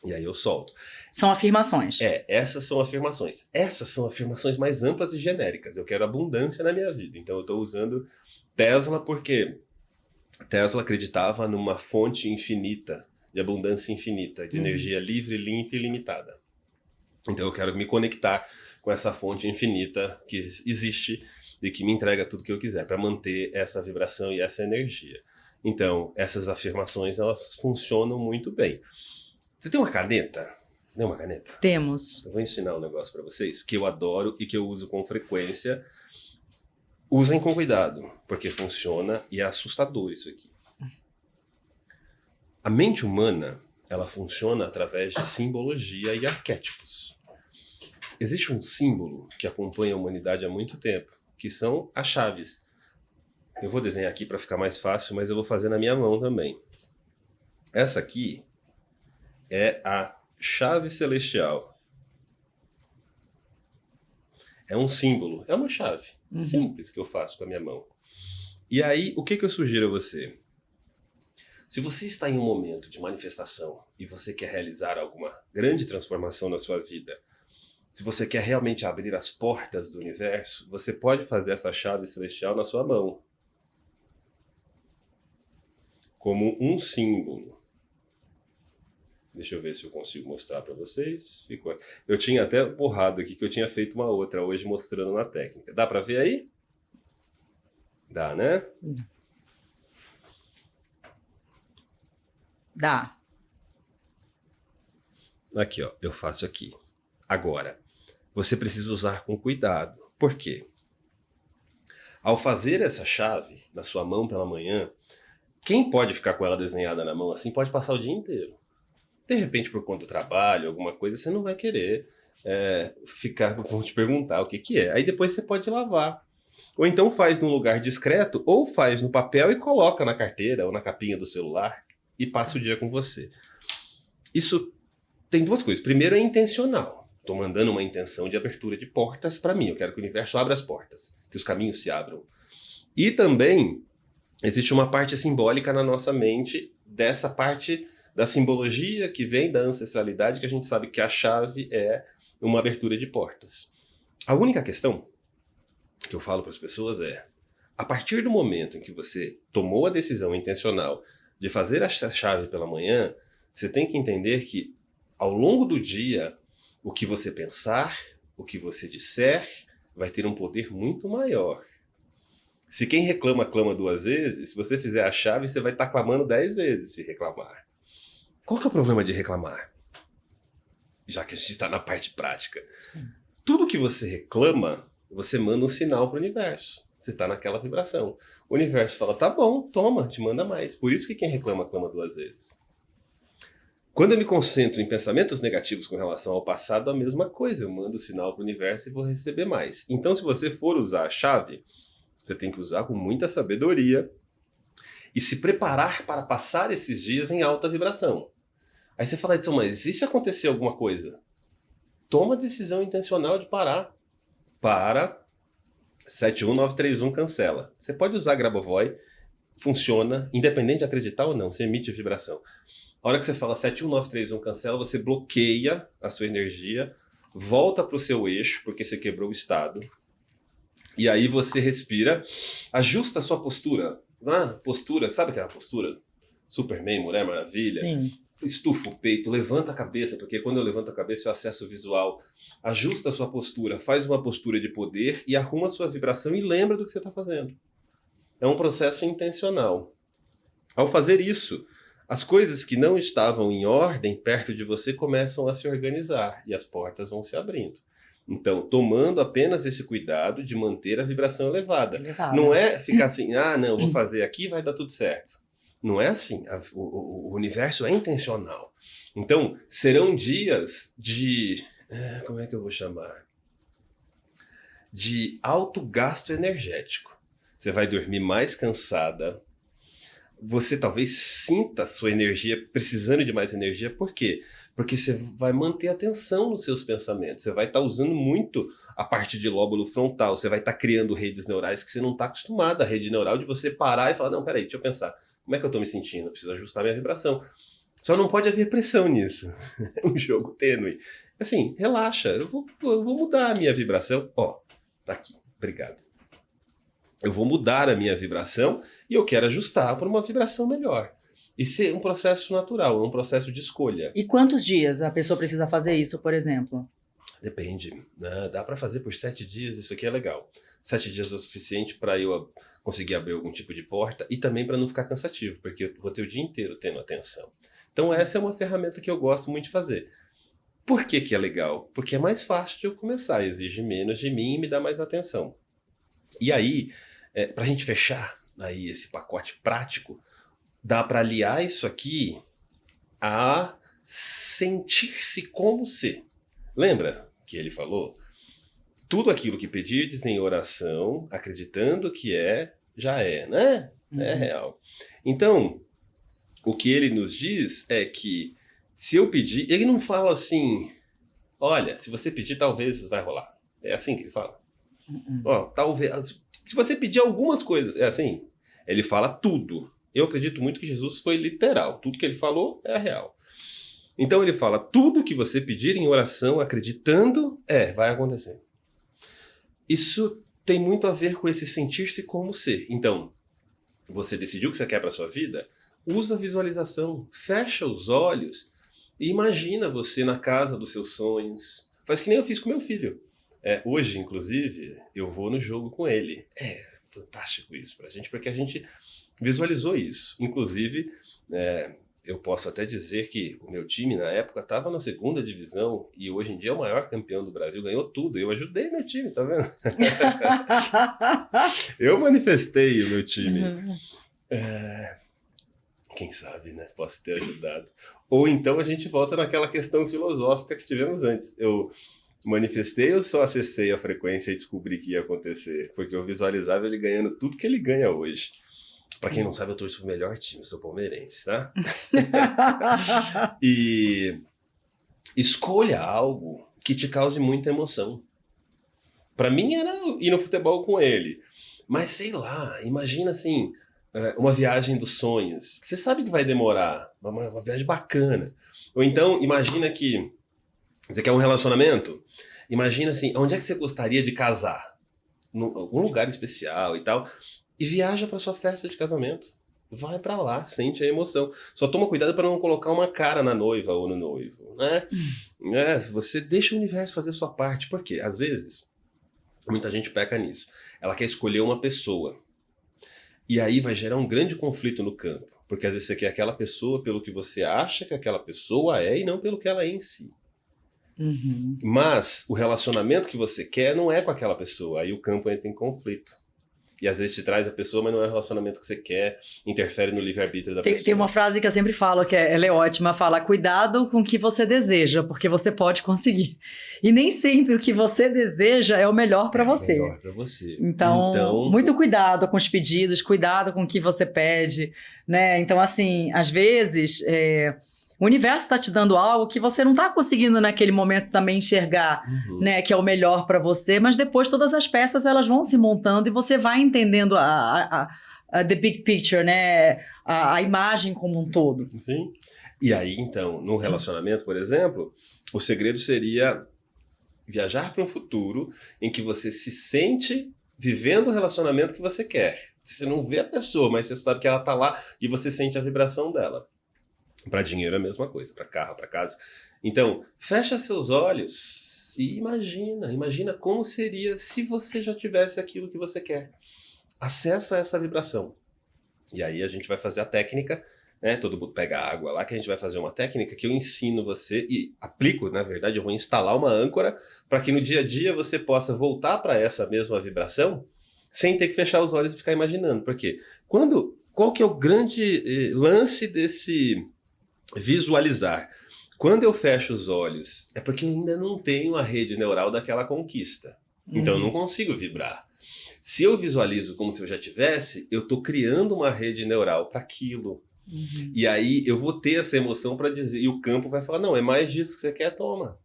E aí eu solto. São afirmações. Essas são afirmações. Essas são afirmações mais amplas e genéricas. Eu quero abundância na minha vida. Então eu estou usando Tesla porque Tesla acreditava numa fonte infinita, de abundância infinita, de energia livre, limpa e ilimitada. Então eu quero me conectar com essa fonte infinita que existe e que me entrega tudo que eu quiser para manter essa vibração e essa energia. Então essas afirmações, elas funcionam muito bem. Você tem uma caneta? Tem uma caneta? Temos. Eu vou ensinar um negócio pra vocês que eu adoro e que eu uso com frequência. Usem com cuidado, porque funciona e é assustador isso aqui. A mente humana, ela funciona através de simbologia e arquétipos. Existe um símbolo que acompanha a humanidade há muito tempo, que são as chaves. Eu vou desenhar aqui para ficar mais fácil, mas eu vou fazer na minha mão também. Essa aqui é a chave celestial. É um símbolo, é uma chave simples que eu faço com a minha mão. E aí, o que eu sugiro a você? Se você está em um momento de manifestação e você quer realizar alguma grande transformação na sua vida, se você quer realmente abrir as portas do universo, você pode fazer essa chave celestial na sua mão. Como um símbolo. Deixa eu ver se eu consigo mostrar para vocês. Eu tinha até borrado aqui que eu tinha feito uma outra hoje mostrando na técnica. Dá para ver aí? Dá, né? Dá. Aqui, ó, eu faço aqui. Agora, você precisa usar com cuidado. Por quê? Ao fazer essa chave na sua mão pela manhã, quem pode ficar com ela desenhada na mão assim pode passar o dia inteiro. De repente, por conta do trabalho, alguma coisa, você não vai querer vão te perguntar o que é. Aí depois você pode lavar. Ou então faz num lugar discreto, ou faz no papel e coloca na carteira ou na capinha do celular e passa o dia com você. Isso tem duas coisas. Primeiro é intencional. Estou mandando uma intenção de abertura de portas para mim. Eu quero que o universo abra as portas, que os caminhos se abram. E também existe uma parte simbólica na nossa mente dessa parte da simbologia que vem da ancestralidade, que a gente sabe que a chave é uma abertura de portas. A única questão que eu falo para as pessoas é, a partir do momento em que você tomou a decisão intencional de fazer a chave pela manhã, você tem que entender que ao longo do dia, o que você pensar, o que você disser, vai ter um poder muito maior. Se quem reclama, clama 2 vezes, se você fizer a chave, você vai estar clamando 10 vezes se reclamar. Qual que é o problema de reclamar? Já que a gente está na parte prática. Sim. Tudo que você reclama, você manda um sinal para o universo. Você está naquela vibração. O universo fala, tá bom, toma, te manda mais. Por isso que quem reclama, clama 2 vezes. Quando eu me concentro em pensamentos negativos com relação ao passado, a mesma coisa. Eu mando o sinal para o universo e vou receber mais. Então, se você for usar a chave, você tem que usar com muita sabedoria e se preparar para passar esses dias em alta vibração. Aí você fala, Edson, mas e se acontecer alguma coisa? Toma a decisão intencional de parar. Para, 71931 cancela. Você pode usar Grabovoi, funciona, independente de acreditar ou não, você emite vibração. A hora que você fala 71931 cancela, você bloqueia a sua energia, volta para o seu eixo, porque você quebrou o estado. E aí você respira, ajusta a sua postura. Postura, sabe aquela postura? Superman, Mulher Maravilha. Sim. Estufa o peito, levanta a cabeça, porque quando eu levanto a cabeça eu acesso o visual. Ajusta a sua postura, faz uma postura de poder e arruma a sua vibração e lembra do que você está fazendo. É um processo intencional. Ao fazer isso, as coisas que não estavam em ordem perto de você começam a se organizar e as portas vão se abrindo. Então, tomando apenas esse cuidado de manter a vibração elevada. Não é ficar assim, não, vou fazer aqui, vai dar tudo certo. Não é assim. O universo é intencional. Então, serão dias de... como é que eu vou chamar? De alto gasto energético. Você vai dormir mais cansada. Você talvez sinta a sua energia precisando de mais energia. Por quê? Porque você vai manter atenção nos seus pensamentos. Você vai estar usando muito a parte de lóbulo frontal. Você vai estar criando redes neurais que você não está acostumado. A rede neural de você parar e falar, não, peraí, deixa eu pensar. Como é que eu estou me sentindo? Eu preciso ajustar minha vibração. Só não pode haver pressão nisso. É um jogo tênue. Assim, relaxa. Eu vou mudar a minha vibração. Tá aqui. Obrigado. Eu vou mudar a minha vibração e eu quero ajustar para uma vibração melhor. Isso é um processo natural, é um processo de escolha. E quantos dias a pessoa precisa fazer isso, por exemplo? Depende. Né? Dá para fazer por 7 dias, isso aqui é legal. 7 dias é o suficiente para eu conseguir abrir algum tipo de porta e também para não ficar cansativo, porque eu vou ter o dia inteiro tendo atenção. Então essa é uma ferramenta que eu gosto muito de fazer. Por que é legal? Porque é mais fácil de eu começar, exige menos de mim e me dá mais atenção. E aí, para a gente fechar aí esse pacote prático, dá para aliar isso aqui a sentir-se como ser. Lembra que ele falou? Tudo aquilo que pedirdes em oração, acreditando que já é, né? É real. Então, o que ele nos diz é que se eu pedir, ele não fala assim, olha, se você pedir, talvez vai rolar. É assim que ele fala? Talvez. Se você pedir algumas coisas, é assim, ele fala tudo. Eu acredito muito que Jesus foi literal. Tudo que ele falou é real. Então ele fala, tudo que você pedir em oração, acreditando, vai acontecer. Isso tem muito a ver com esse sentir-se como ser. Então, você decidiu o que você quer para sua vida? Usa a visualização, fecha os olhos e imagina você na casa dos seus sonhos. Faz que nem eu fiz com meu filho. Hoje, inclusive, eu vou no jogo com ele. É fantástico isso pra gente, porque a gente visualizou isso. Inclusive, eu posso até dizer que o meu time, na época, estava na 2ª divisão e hoje em dia é o maior campeão do Brasil, ganhou tudo. Eu ajudei meu time, tá vendo? Eu manifestei o meu time. Quem sabe, né? Posso ter ajudado. Ou então a gente volta naquela questão filosófica que tivemos antes. Eu manifestei ou só acessei a frequência e descobri que ia acontecer? Porque eu visualizava ele ganhando tudo que ele ganha hoje. Pra quem não sabe, eu torço pro melhor time, eu sou palmeirense, tá? E escolha algo que te cause muita emoção. Pra mim era ir no futebol com ele. Mas sei lá, imagina assim, uma viagem dos sonhos, que você sabe que vai demorar, uma viagem bacana. Ou então, imagina que você quer um relacionamento, imagina assim, onde é que você gostaria de casar? Em algum lugar especial e tal, e viaja para sua festa de casamento. Vai pra lá, sente a emoção. Só toma cuidado para não colocar uma cara na noiva ou no noivo, né? Você deixa o universo fazer sua parte. Por quê? Às vezes, muita gente peca nisso. Ela quer escolher uma pessoa. E aí vai gerar um grande conflito no campo. Porque às vezes você quer aquela pessoa pelo que você acha que aquela pessoa é e não pelo que ela é em si. Uhum. Mas o relacionamento que você quer não é com aquela pessoa. Aí o campo entra em conflito. E às vezes te traz a pessoa, mas não é o relacionamento que você quer, interfere no livre-arbítrio da pessoa. Tem uma frase que eu sempre falo, que ela é ótima, fala, cuidado com o que você deseja, porque você pode conseguir. E nem sempre o que você deseja é o melhor para você. Melhor para você. Então, muito cuidado com os pedidos, cuidado com o que você pede, né? Então, assim, às vezes... o universo está te dando algo que você não está conseguindo naquele momento também enxergar, né, que é o melhor para você, mas depois todas as peças elas vão se montando e você vai entendendo a the big picture, né, a imagem como um todo. Sim. E aí, então, no relacionamento, por exemplo, o segredo seria viajar para um futuro em que você se sente vivendo o relacionamento que você quer. Você não vê a pessoa, mas você sabe que ela está lá e você sente a vibração dela. Para dinheiro é a mesma coisa, para carro, para casa. Então, fecha seus olhos e imagina como seria se você já tivesse aquilo que você quer. Acessa essa vibração. E aí a gente vai fazer a técnica, né? Todo mundo pega água lá, que a gente vai fazer uma técnica que eu ensino você e aplico, na verdade, eu vou instalar uma âncora para que no dia a dia você possa voltar para essa mesma vibração sem ter que fechar os olhos e ficar imaginando. Por quê? Qual que é o grande lance desse visualizar? Quando eu fecho os olhos, é porque eu ainda não tenho a rede neural daquela conquista. Então eu não consigo vibrar. Se eu visualizo como se eu já tivesse, eu estou criando uma rede neural para aquilo. E aí eu vou ter essa emoção para dizer, e o campo vai falar, não, é mais disso que você quer, toma.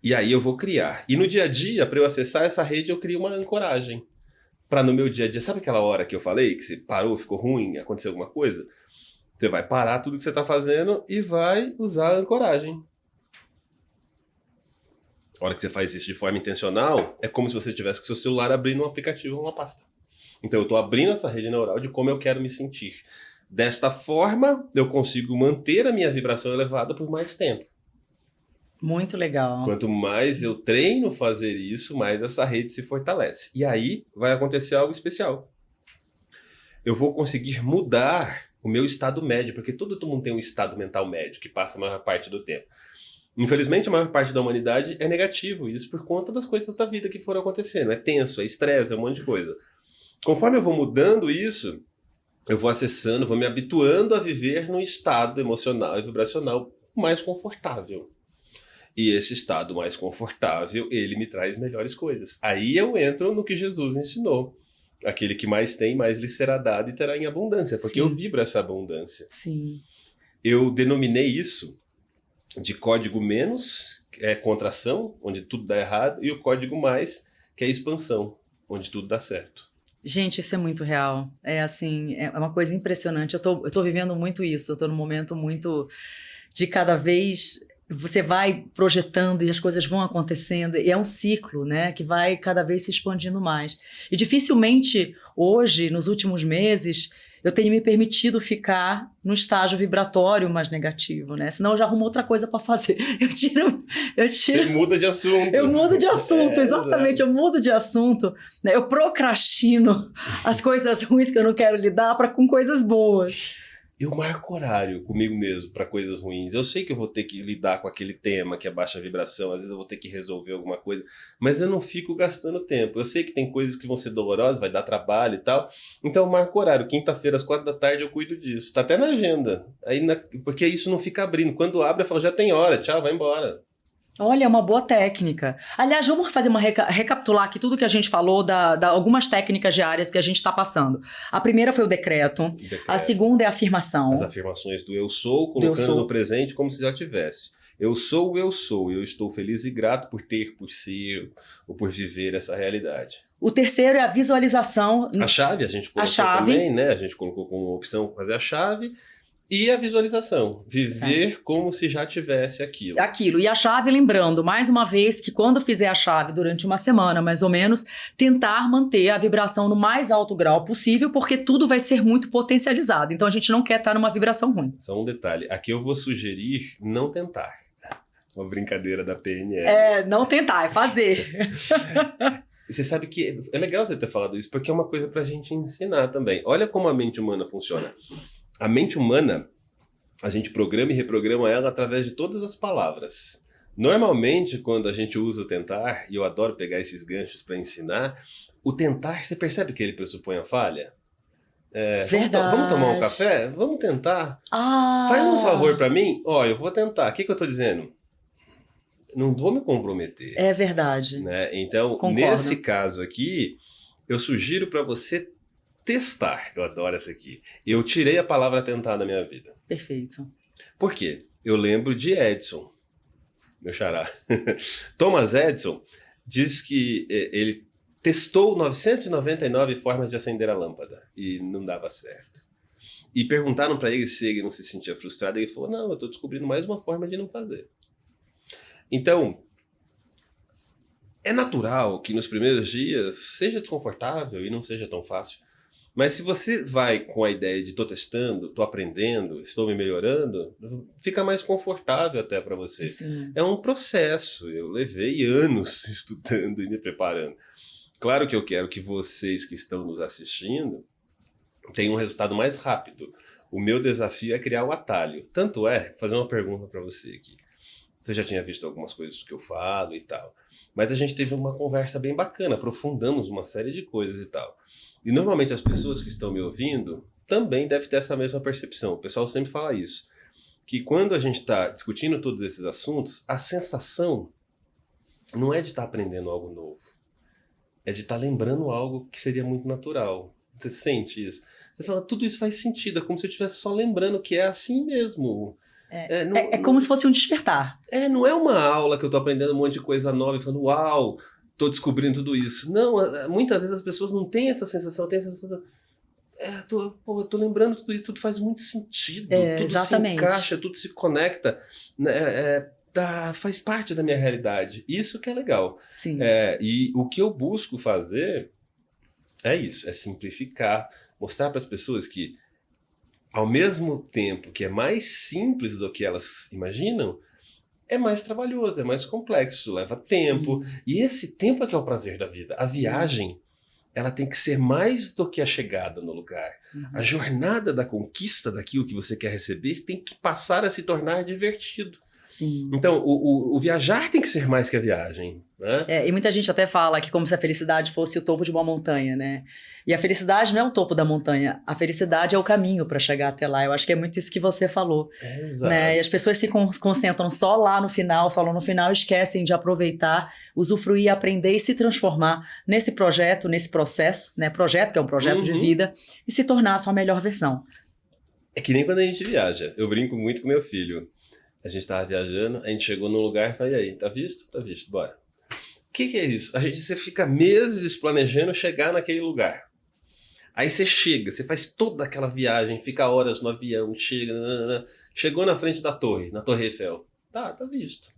E aí eu vou criar. E no dia a dia, para eu acessar essa rede, eu crio uma ancoragem. Para no meu dia a dia, sabe aquela hora que eu falei, que você parou, ficou ruim, aconteceu alguma coisa? Você vai parar tudo que você está fazendo e vai usar a ancoragem. A hora que você faz isso de forma intencional, é como se você estivesse com o seu celular abrindo um aplicativo ou uma pasta. Então eu estou abrindo essa rede neural de como eu quero me sentir. Desta forma, eu consigo manter a minha vibração elevada por mais tempo. Muito legal. Quanto mais eu treino fazer isso, mais essa rede se fortalece. E aí vai acontecer algo especial. Eu vou conseguir mudar o meu estado médio, porque todo mundo tem um estado mental médio, que passa a maior parte do tempo. Infelizmente, a maior parte da humanidade é negativo, isso por conta das coisas da vida que foram acontecendo. É tenso, é estresse, é um monte de coisa. Conforme eu vou mudando isso, eu vou acessando, vou me habituando a viver num estado emocional e vibracional mais confortável. E esse estado mais confortável, ele me traz melhores coisas. Aí eu entro no que Jesus ensinou. Aquele que mais tem, mais lhe será dado e terá em abundância, porque eu vibro essa abundância. Sim. Eu denominei isso de código menos, que é contração, onde tudo dá errado, e o código mais, que é expansão, onde tudo dá certo. Gente, isso é muito real. É assim, é uma coisa impressionante. Eu tô vivendo muito isso. Eu tô num momento muito de cada vez você vai projetando e as coisas vão acontecendo. E é um ciclo, né, que vai cada vez se expandindo mais. E dificilmente hoje, nos últimos meses, eu tenho me permitido ficar no estágio vibratório mais negativo, né? Senão eu já arrumo outra coisa para fazer. Você muda de assunto. Eu mudo de assunto, exatamente. Eu mudo de assunto. Né? Eu procrastino as coisas ruins que eu não quero lidar com coisas boas. Eu marco horário comigo mesmo para coisas ruins. Eu sei que eu vou ter que lidar com aquele tema que é baixa vibração, às vezes eu vou ter que resolver alguma coisa, mas eu não fico gastando tempo. Eu sei que tem coisas que vão ser dolorosas, vai dar trabalho e tal, então eu marco horário. Quinta-feira às 4 da tarde eu cuido disso. Tá até na agenda. Porque isso não fica abrindo. Quando abre eu falo, já tem hora, tchau, vai embora. Olha, é uma boa técnica. Aliás, vamos fazer recapitular aqui tudo que a gente falou, algumas técnicas diárias que a gente está passando. A primeira foi o decreto. A segunda é a afirmação. As afirmações do eu sou, colocando no presente como se já tivesse. Eu sou, eu estou feliz e grato por ter, por ser ou por viver essa realidade. O terceiro é a visualização. A chave a gente colocou também, né? A gente colocou como opção fazer a chave. E a visualização, viver como se já tivesse aquilo. Aquilo. E a chave, lembrando, mais uma vez, que quando fizer a chave durante uma semana, mais ou menos, tentar manter a vibração no mais alto grau possível, porque tudo vai ser muito potencializado. Então a gente não quer estar numa vibração ruim. Só um detalhe, aqui eu vou sugerir não tentar. Uma brincadeira da PNL. Não tentar, é fazer. Você sabe que é legal você ter falado isso, porque é uma coisa pra gente ensinar também. Olha como a mente humana funciona. A mente humana, a gente programa e reprograma ela através de todas as palavras. Normalmente, quando a gente usa o tentar, e eu adoro pegar esses ganchos para ensinar, o tentar, você percebe que ele pressupõe a falha? Verdade. Vamos tomar um café? Vamos tentar. Faz um favor para mim? Eu vou tentar. O que eu tô dizendo? Não vou me comprometer. É verdade. Né? Então, Concordo. Nesse caso aqui, eu sugiro para você testar. Eu adoro essa aqui. Eu tirei a palavra tentar da minha vida. Perfeito. Por quê? Eu lembro de Edison, meu xará. Thomas Edison diz que ele testou 999 formas de acender a lâmpada e não dava certo. E perguntaram para ele se ele não se sentia frustrado e ele falou, não, eu estou descobrindo mais uma forma de não fazer. Então, é natural que nos primeiros dias seja desconfortável e não seja tão fácil. Mas se você vai com a ideia de tô testando, tô aprendendo, estou me melhorando, fica mais confortável até para você. Sim. É um processo. Eu levei anos estudando e me preparando. Claro que eu quero que vocês que estão nos assistindo tenham um resultado mais rápido. O meu desafio é criar o atalho. Tanto é, fazer uma pergunta para você aqui. Você já tinha visto algumas coisas que eu falo e tal. Mas a gente teve uma conversa bem bacana, aprofundamos uma série de coisas e tal. E normalmente as pessoas que estão me ouvindo também devem ter essa mesma percepção. O pessoal sempre fala isso. Que quando a gente está discutindo todos esses assuntos, a sensação não é de estar aprendendo algo novo. É de estar lembrando algo que seria muito natural. Você sente isso? Você fala, tudo isso faz sentido. É como se eu estivesse só lembrando que é assim mesmo. É como se fosse um despertar. Não é uma aula que eu estou aprendendo um monte de coisa nova e falando, uau, estou descobrindo tudo isso. Não, muitas vezes as pessoas não têm essa sensação, têm essa sensação. Eu tô lembrando tudo isso, tudo faz muito sentido. Tudo exatamente. Se encaixa, tudo se conecta. Faz parte da minha realidade. Isso que é legal. Sim. E o que eu busco fazer é isso, é simplificar, mostrar para as pessoas que ao mesmo tempo que é mais simples do que elas imaginam, é mais trabalhoso, é mais complexo, leva tempo. Sim. E esse tempo é que é o prazer da vida. A viagem, ela tem que ser mais do que a chegada no lugar. A jornada da conquista daquilo que você quer receber tem que passar a se tornar divertido. Sim. Então, o viajar tem que ser mais que a viagem, né? E muita gente até fala que como se a felicidade fosse o topo de uma montanha, né? E a felicidade não é o topo da montanha, a felicidade é o caminho para chegar até lá. Eu acho que é muito isso que você falou. Exato. Né? E as pessoas se concentram só lá no final, esquecem de aproveitar, usufruir, aprender e se transformar nesse projeto, nesse processo, né? Projeto que é um projeto de vida, e se tornar a sua melhor versão. É que nem quando a gente viaja. Eu brinco muito com meu filho. A gente estava viajando, a gente chegou num lugar e falei, e aí, tá visto? Tá visto, bora. O que é isso? Você fica meses planejando chegar naquele lugar. Aí você chega, você faz toda aquela viagem, fica horas no avião, chegou na frente da torre, na Torre Eiffel. Tá visto.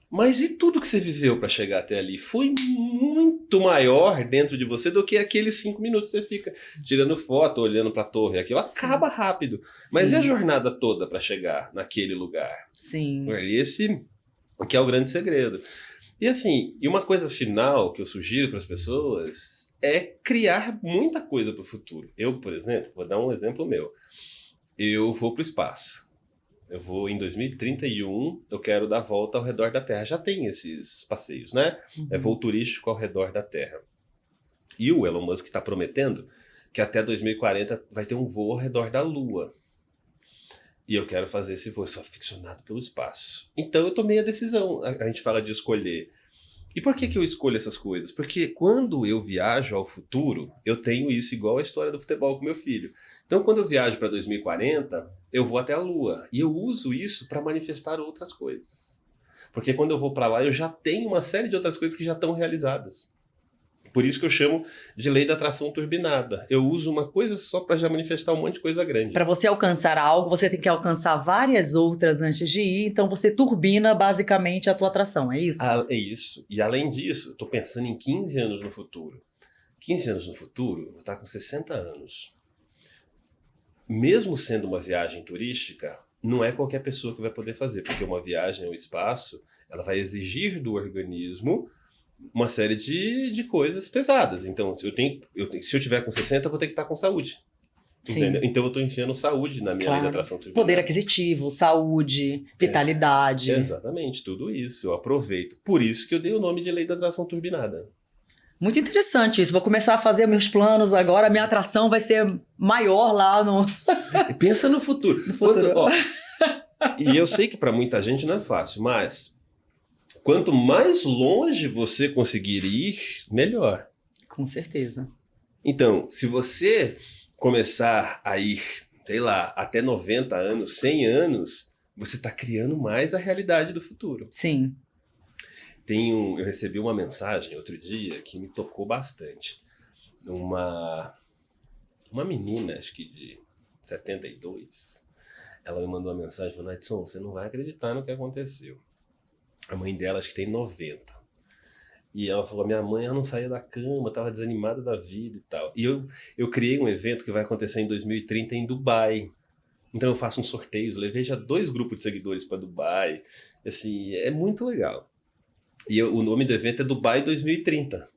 Mas e tudo que você viveu para chegar até ali? Foi muito maior dentro de você do que aqueles 5 minutos que você fica tirando foto, olhando para a torre. Aquilo acaba rápido. Mas Sim. e a jornada toda para chegar naquele lugar? Sim. Esse que é o grande segredo. E assim, uma coisa final que eu sugiro para as pessoas é criar muita coisa para o futuro. Eu, por exemplo, vou dar um exemplo meu. Eu vou para o espaço. Eu vou em 2031, eu quero dar volta ao redor da Terra. Já tem esses passeios, né? É voo turístico ao redor da Terra. E o Elon Musk está prometendo que até 2040 vai ter um voo ao redor da Lua. E eu quero fazer esse voo. Eu sou aficionado pelo espaço. Então eu tomei a decisão. A gente fala de escolher. E por que eu escolho essas coisas? Porque quando eu viajo ao futuro, eu tenho isso igual a história do futebol com meu filho. Então quando eu viajo para 2040, eu vou até a Lua. E eu uso isso para manifestar outras coisas. Porque quando eu vou para lá, eu já tenho uma série de outras coisas que já estão realizadas. Por isso que eu chamo de lei da atração turbinada. Eu uso uma coisa só para já manifestar um monte de coisa grande. Para você alcançar algo, você tem que alcançar várias outras antes de ir, então você turbina basicamente a tua atração, é isso? É isso. E além disso, estou pensando em 15 anos no futuro. 15 anos no futuro, eu vou estar com 60 anos. Mesmo sendo uma viagem turística, não é qualquer pessoa que vai poder fazer, porque uma viagem ao espaço, ela vai exigir do organismo uma série de coisas pesadas. Então, se eu tiver com 60, eu vou ter que estar com saúde. Entendeu? Então, eu estou enfiando saúde na minha lei da atração turbinada. Poder aquisitivo, saúde, vitalidade. Exatamente, tudo isso. Eu aproveito. Por isso que eu dei o nome de lei da atração turbinada. Muito interessante isso. Vou começar a fazer meus planos agora. A minha atração vai ser maior lá no... Pensa no futuro. No futuro. E eu sei que para muita gente não é fácil, mas quanto mais longe você conseguir ir, melhor. Com certeza. Então, se você começar a ir, sei lá, até 90 anos, 100 anos, você está criando mais a realidade do futuro. Sim. Eu recebi uma mensagem outro dia que me tocou bastante. Uma menina, acho que de 72, ela me mandou uma mensagem falando: Edson, você não vai acreditar no que aconteceu. A mãe dela, acho que tem 90. E ela falou: minha mãe, ela não saía da cama, estava desanimada da vida e tal. E eu criei um evento que vai acontecer em 2030 em Dubai. Então eu faço uns sorteios, levei já 2 grupos de seguidores para Dubai. Assim, é muito legal. E o nome do evento é Dubai 2030.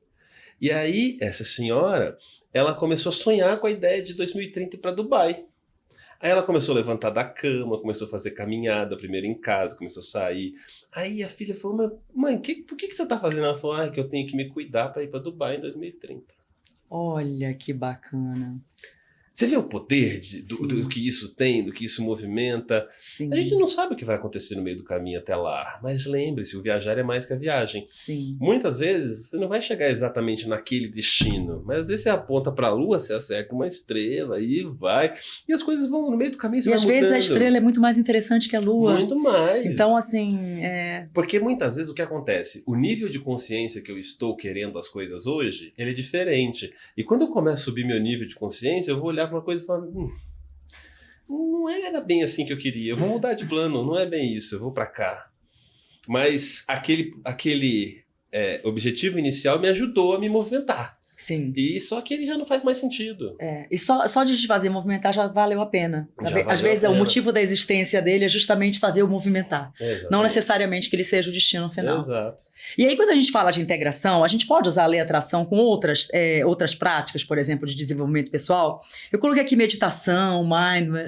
E aí, essa senhora, ela começou a sonhar com a ideia de 2030 para Dubai. Aí ela começou a levantar da cama, começou a fazer caminhada, primeiro em casa, começou a sair. Aí a filha falou: mãe, por que você está fazendo? Ela falou: que eu tenho que me cuidar para ir para Dubai em 2030. Olha que bacana. Você vê o poder do que isso tem, do que isso movimenta? Sim. A gente não sabe o que vai acontecer no meio do caminho até lá, mas lembre-se, o viajar é mais que a viagem. Sim. Muitas vezes você não vai chegar exatamente naquele destino, mas às vezes você aponta para a lua, você acerta uma estrela e vai, e as coisas vão no meio do caminho. E às vezes a estrela é muito mais interessante que a lua. Muito mais. Então, assim, Porque muitas vezes o que acontece? O nível de consciência que eu estou querendo as coisas hoje, ele é diferente. E quando eu começo a subir meu nível de consciência, eu vou olhar para uma coisa e falar: não era bem assim que eu queria, eu vou mudar de plano, não é bem isso, eu vou para cá. Mas aquele objetivo inicial me ajudou a me movimentar. Sim. E só que ele já não faz mais sentido. E só de te fazer movimentar já valeu a pena. Às vezes o motivo da existência dele é justamente fazer o movimentar. Exatamente. Não necessariamente que ele seja o destino final. Exato. E aí, quando a gente fala de integração, a gente pode usar a lei da atração com outras práticas, por exemplo, de desenvolvimento pessoal. Eu coloquei aqui meditação,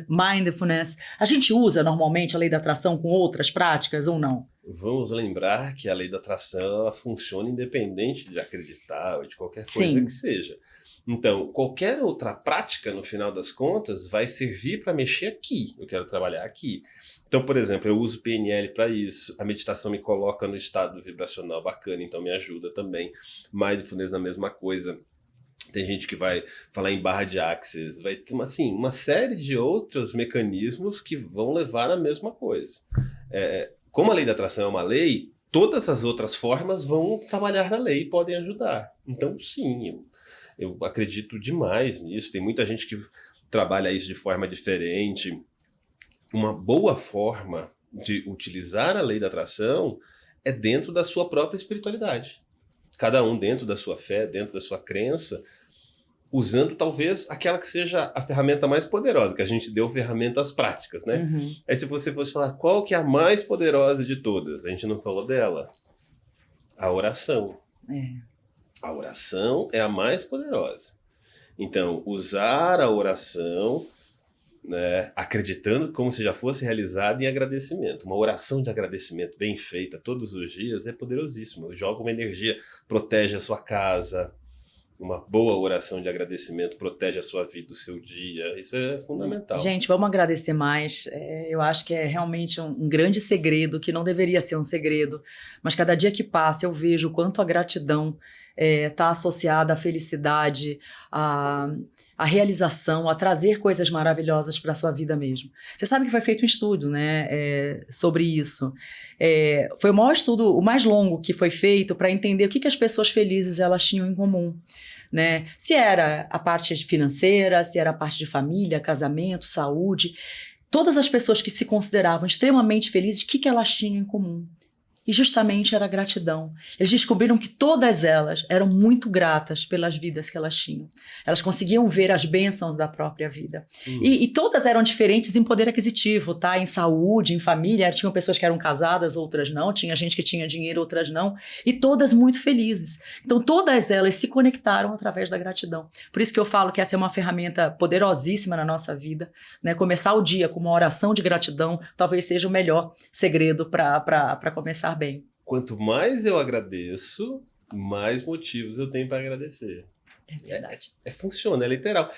mindfulness. A gente usa normalmente a lei da atração com outras práticas ou não? Vamos lembrar que a lei da atração ela funciona independente de acreditar ou de qualquer coisa que seja. Então, qualquer outra prática, no final das contas, vai servir para mexer aqui. Eu quero trabalhar aqui. Então, por exemplo, eu uso PNL para isso. A meditação me coloca no estado vibracional bacana, então me ajuda também. Mindfulness a mesma coisa. Tem gente que vai falar em barra de Access. Vai ter uma série de outros mecanismos que vão levar à mesma coisa. Como a lei da atração é uma lei, todas as outras formas vão trabalhar na lei e podem ajudar. Então, sim, eu acredito demais nisso. Tem muita gente que trabalha isso de forma diferente. Uma boa forma de utilizar a lei da atração é dentro da sua própria espiritualidade. Cada um dentro da sua fé, dentro da sua crença, usando talvez aquela que seja a ferramenta mais poderosa, que a gente deu ferramentas práticas, né? Uhum. Aí se você fosse falar qual que é a mais poderosa de todas, a gente não falou dela. A oração. A oração é a mais poderosa. Então, usar a oração, né, acreditando como se já fosse realizada em agradecimento. Uma oração de agradecimento bem feita todos os dias é poderosíssima. Joga uma energia, protege a sua casa. Uma boa oração de agradecimento protege a sua vida, o seu dia. Isso é fundamental. Gente, vamos agradecer mais. Eu acho que é realmente um grande segredo, que não deveria ser um segredo. Mas cada dia que passa eu vejo o quanto a gratidão tá associada à felicidade, à realização, a trazer coisas maravilhosas para a sua vida mesmo. Você sabe que foi feito um estudo, né, sobre isso. Foi o maior estudo, o mais longo que foi feito para entender o que as pessoas felizes elas tinham em comum. Né? Se era a parte financeira, se era a parte de família, casamento, saúde. Todas as pessoas que se consideravam extremamente felizes, o que elas tinham em comum? E justamente era a gratidão. Eles descobriram que todas elas eram muito gratas pelas vidas que elas tinham. Elas conseguiam ver as bênçãos da própria vida. E todas eram diferentes em poder aquisitivo, tá? Em saúde, em família. Tinham pessoas que eram casadas, outras não. Tinha gente que tinha dinheiro, outras não. E todas muito felizes. Então, todas elas se conectaram através da gratidão. Por isso que eu falo que essa é uma ferramenta poderosíssima na nossa vida. Né? Começar o dia com uma oração de gratidão talvez seja o melhor segredo para começar bem. Quanto mais eu agradeço, mais motivos eu tenho para agradecer. É verdade. Funciona, é literal.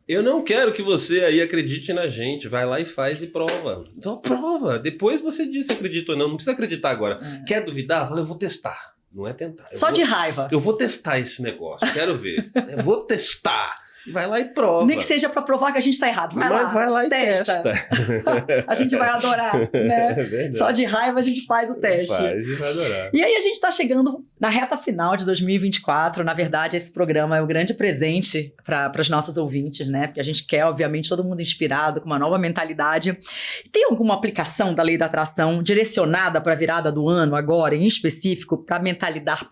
Eu não quero que você aí acredite na gente. Vai lá e faz e prova. Então prova. Depois você diz se acredita ou não. Não precisa acreditar agora. Quer duvidar? Fala, eu vou testar. Não é tentar. De raiva. Eu vou testar esse negócio. Quero ver. Eu vou testar. E vai lá e prova. Nem que seja para provar que a gente está errado. Vai lá e testa. A gente vai adorar, né? Só de raiva a gente faz o teste. A gente vai adorar. E aí a gente está chegando na reta final de 2024. Na verdade, esse programa é um grande presente para os nossos ouvintes, né? Porque a gente quer, obviamente, todo mundo inspirado, com uma nova mentalidade. Tem alguma aplicação da lei da atração direcionada para a virada do ano agora, em específico, para mentalizar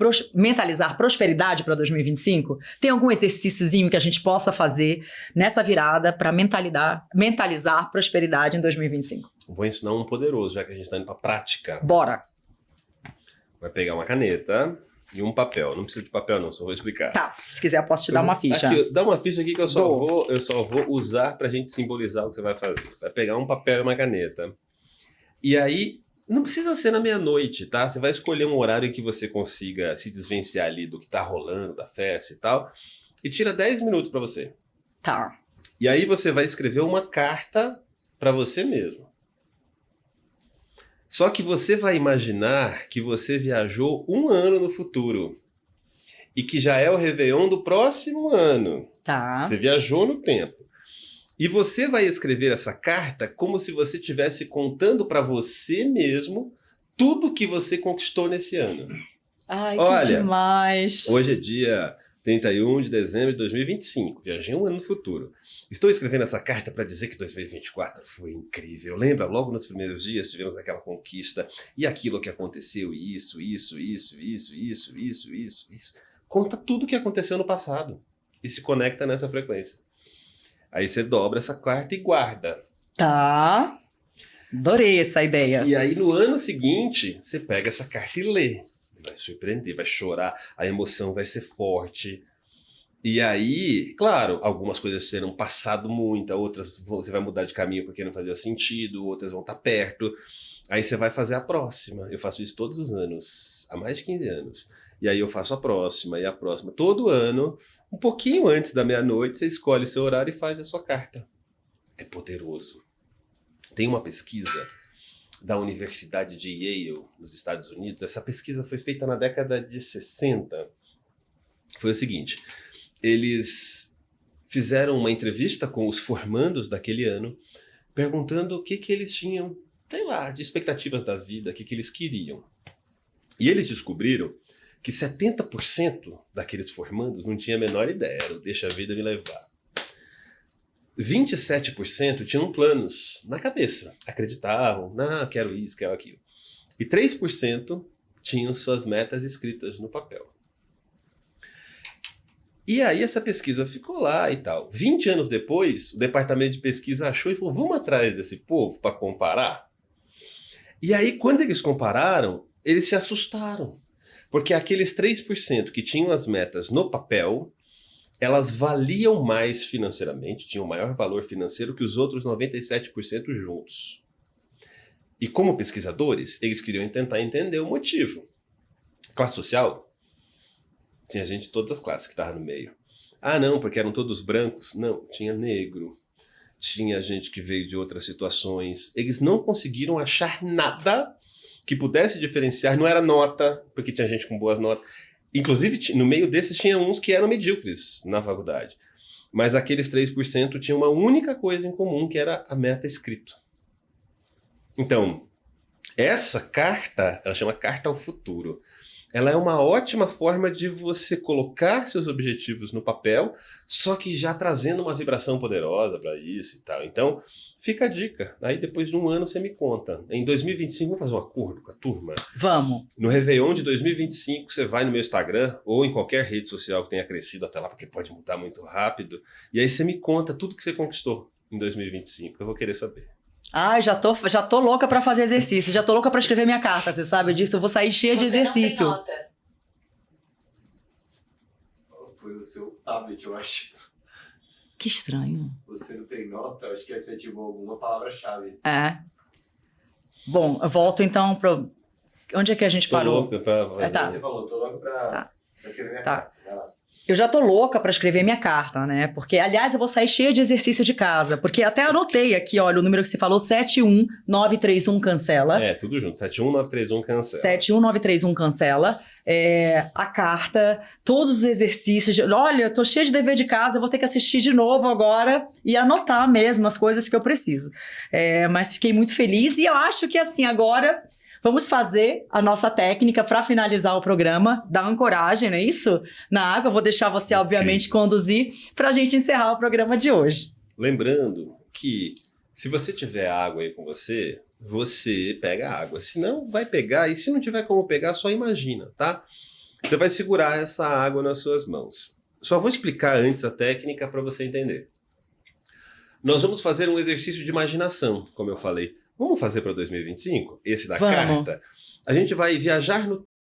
prosperidade para 2025? Tem algum exercíciozinho que a gente possa fazer nessa virada para mentalizar prosperidade em 2025? Vou ensinar um poderoso, já que a gente está indo para prática. Bora! Vai pegar uma caneta e um papel. Não precisa de papel não, só vou explicar. Tá, se quiser eu posso te dar uma ficha. Aqui, dá uma ficha aqui que eu só vou usar para a gente simbolizar o que você vai fazer. Você vai pegar um papel e uma caneta. E aí, não precisa ser na meia-noite, tá? Você vai escolher um horário em que você consiga se desvencilhar ali do que tá rolando, da festa e tal. E tira 10 minutos para você. Tá. E aí você vai escrever uma carta para você mesmo. Só que você vai imaginar que você viajou 1 ano no futuro. E que já é o Réveillon do próximo ano. Tá. Você viajou no tempo. E você vai escrever essa carta como se você estivesse contando para você mesmo tudo que você conquistou nesse ano. Ai, olha, que demais. Hoje é dia 31 de dezembro de 2025. Viajei 1 ano no futuro. Estou escrevendo essa carta para dizer que 2024 foi incrível. Lembra? Logo nos primeiros dias tivemos aquela conquista e aquilo que aconteceu, isso. Conta tudo o que aconteceu no passado e se conecta nessa frequência. Aí você dobra essa carta e guarda. Tá. Adorei essa ideia. E aí no ano seguinte, você pega essa carta e lê. Vai surpreender, vai chorar, a emoção vai ser forte. E aí, claro, algumas coisas serão passado muito, outras você vai mudar de caminho porque não fazia sentido, outras vão estar perto. Aí você vai fazer a próxima. Eu faço isso todos os anos, há mais de 15 anos. E aí eu faço a próxima e a próxima. Todo ano, um pouquinho antes da meia-noite, você escolhe seu horário e faz a sua carta. É poderoso. Tem uma pesquisa da Universidade de Yale, nos Estados Unidos. Essa pesquisa foi feita na década de 60. Foi o seguinte, eles fizeram uma entrevista com os formandos daquele ano, perguntando o que eles tinham, sei lá, de expectativas da vida, o que eles queriam. E eles descobriram que 70% daqueles formandos não tinha a menor ideia, era o deixa a vida me levar. 27% tinham planos na cabeça, acreditavam, quero isso, quero aquilo. E 3% tinham suas metas escritas no papel. E aí essa pesquisa ficou lá e tal. 20 anos depois, o departamento de pesquisa achou e falou, vamos atrás desse povo para comparar? E aí quando eles compararam, eles se assustaram. Porque aqueles 3% que tinham as metas no papel, elas valiam mais financeiramente, tinham maior valor financeiro que os outros 97% juntos. E como pesquisadores, eles queriam tentar entender o motivo. Classe social, tinha gente de todas as classes que estava no meio. Não, porque eram todos brancos. Não, tinha negro, tinha gente que veio de outras situações. Eles não conseguiram achar nada que pudesse diferenciar, não era nota, porque tinha gente com boas notas. Inclusive, no meio desses tinha uns que eram medíocres na faculdade. Mas aqueles 3% tinham uma única coisa em comum, que era a meta escrito. Então, essa carta, ela chama Carta ao Futuro. Ela é uma ótima forma de você colocar seus objetivos no papel, só que já trazendo uma vibração poderosa para isso e tal. Então, fica a dica. Aí depois de um ano você me conta. Em 2025, vamos fazer um acordo com a turma? Vamos. No Réveillon de 2025, você vai no meu Instagram ou em qualquer rede social que tenha crescido até lá, porque pode mudar muito rápido. E aí você me conta tudo que você conquistou em 2025. Eu vou querer saber. Ai, já tô louca pra fazer exercício, já tô louca pra escrever minha carta, você sabe disso? Eu vou sair cheia de exercício. Não tem nota. Foi o seu tablet, eu acho. Que estranho. Você não tem nota, acho que você ativou alguma palavra-chave. É. Bom, eu volto então pro... Onde é que a gente parou? Louca pra... Tá. Você falou, tô logo pra escrever minha Tá. carta. Vai lá. Eu já tô louca pra escrever minha carta, né? Porque, aliás, eu vou sair cheia de exercício de casa. Porque até anotei aqui, olha, o número que você falou, 71931 cancela. É, tudo junto. 71931 cancela. 71931 cancela. A carta, todos os exercícios. Olha, eu tô cheia de dever de casa, eu vou ter que assistir de novo agora e anotar mesmo as coisas que eu preciso. Mas fiquei muito feliz e eu acho que, assim, agora... Vamos fazer a nossa técnica para finalizar o programa da ancoragem, não é isso? Na água. Eu vou deixar você, obviamente, conduzir para a gente encerrar o programa de hoje. Lembrando que se você tiver água aí com você, você pega a água. Se não, vai pegar. E se não tiver como pegar, só imagina, tá? Você vai segurar essa água nas suas mãos. Só vou explicar antes a técnica para você entender. Nós vamos fazer um exercício de imaginação, como eu falei. Vamos fazer para 2025? Esse da Vamos. carta. A gente vai viajar no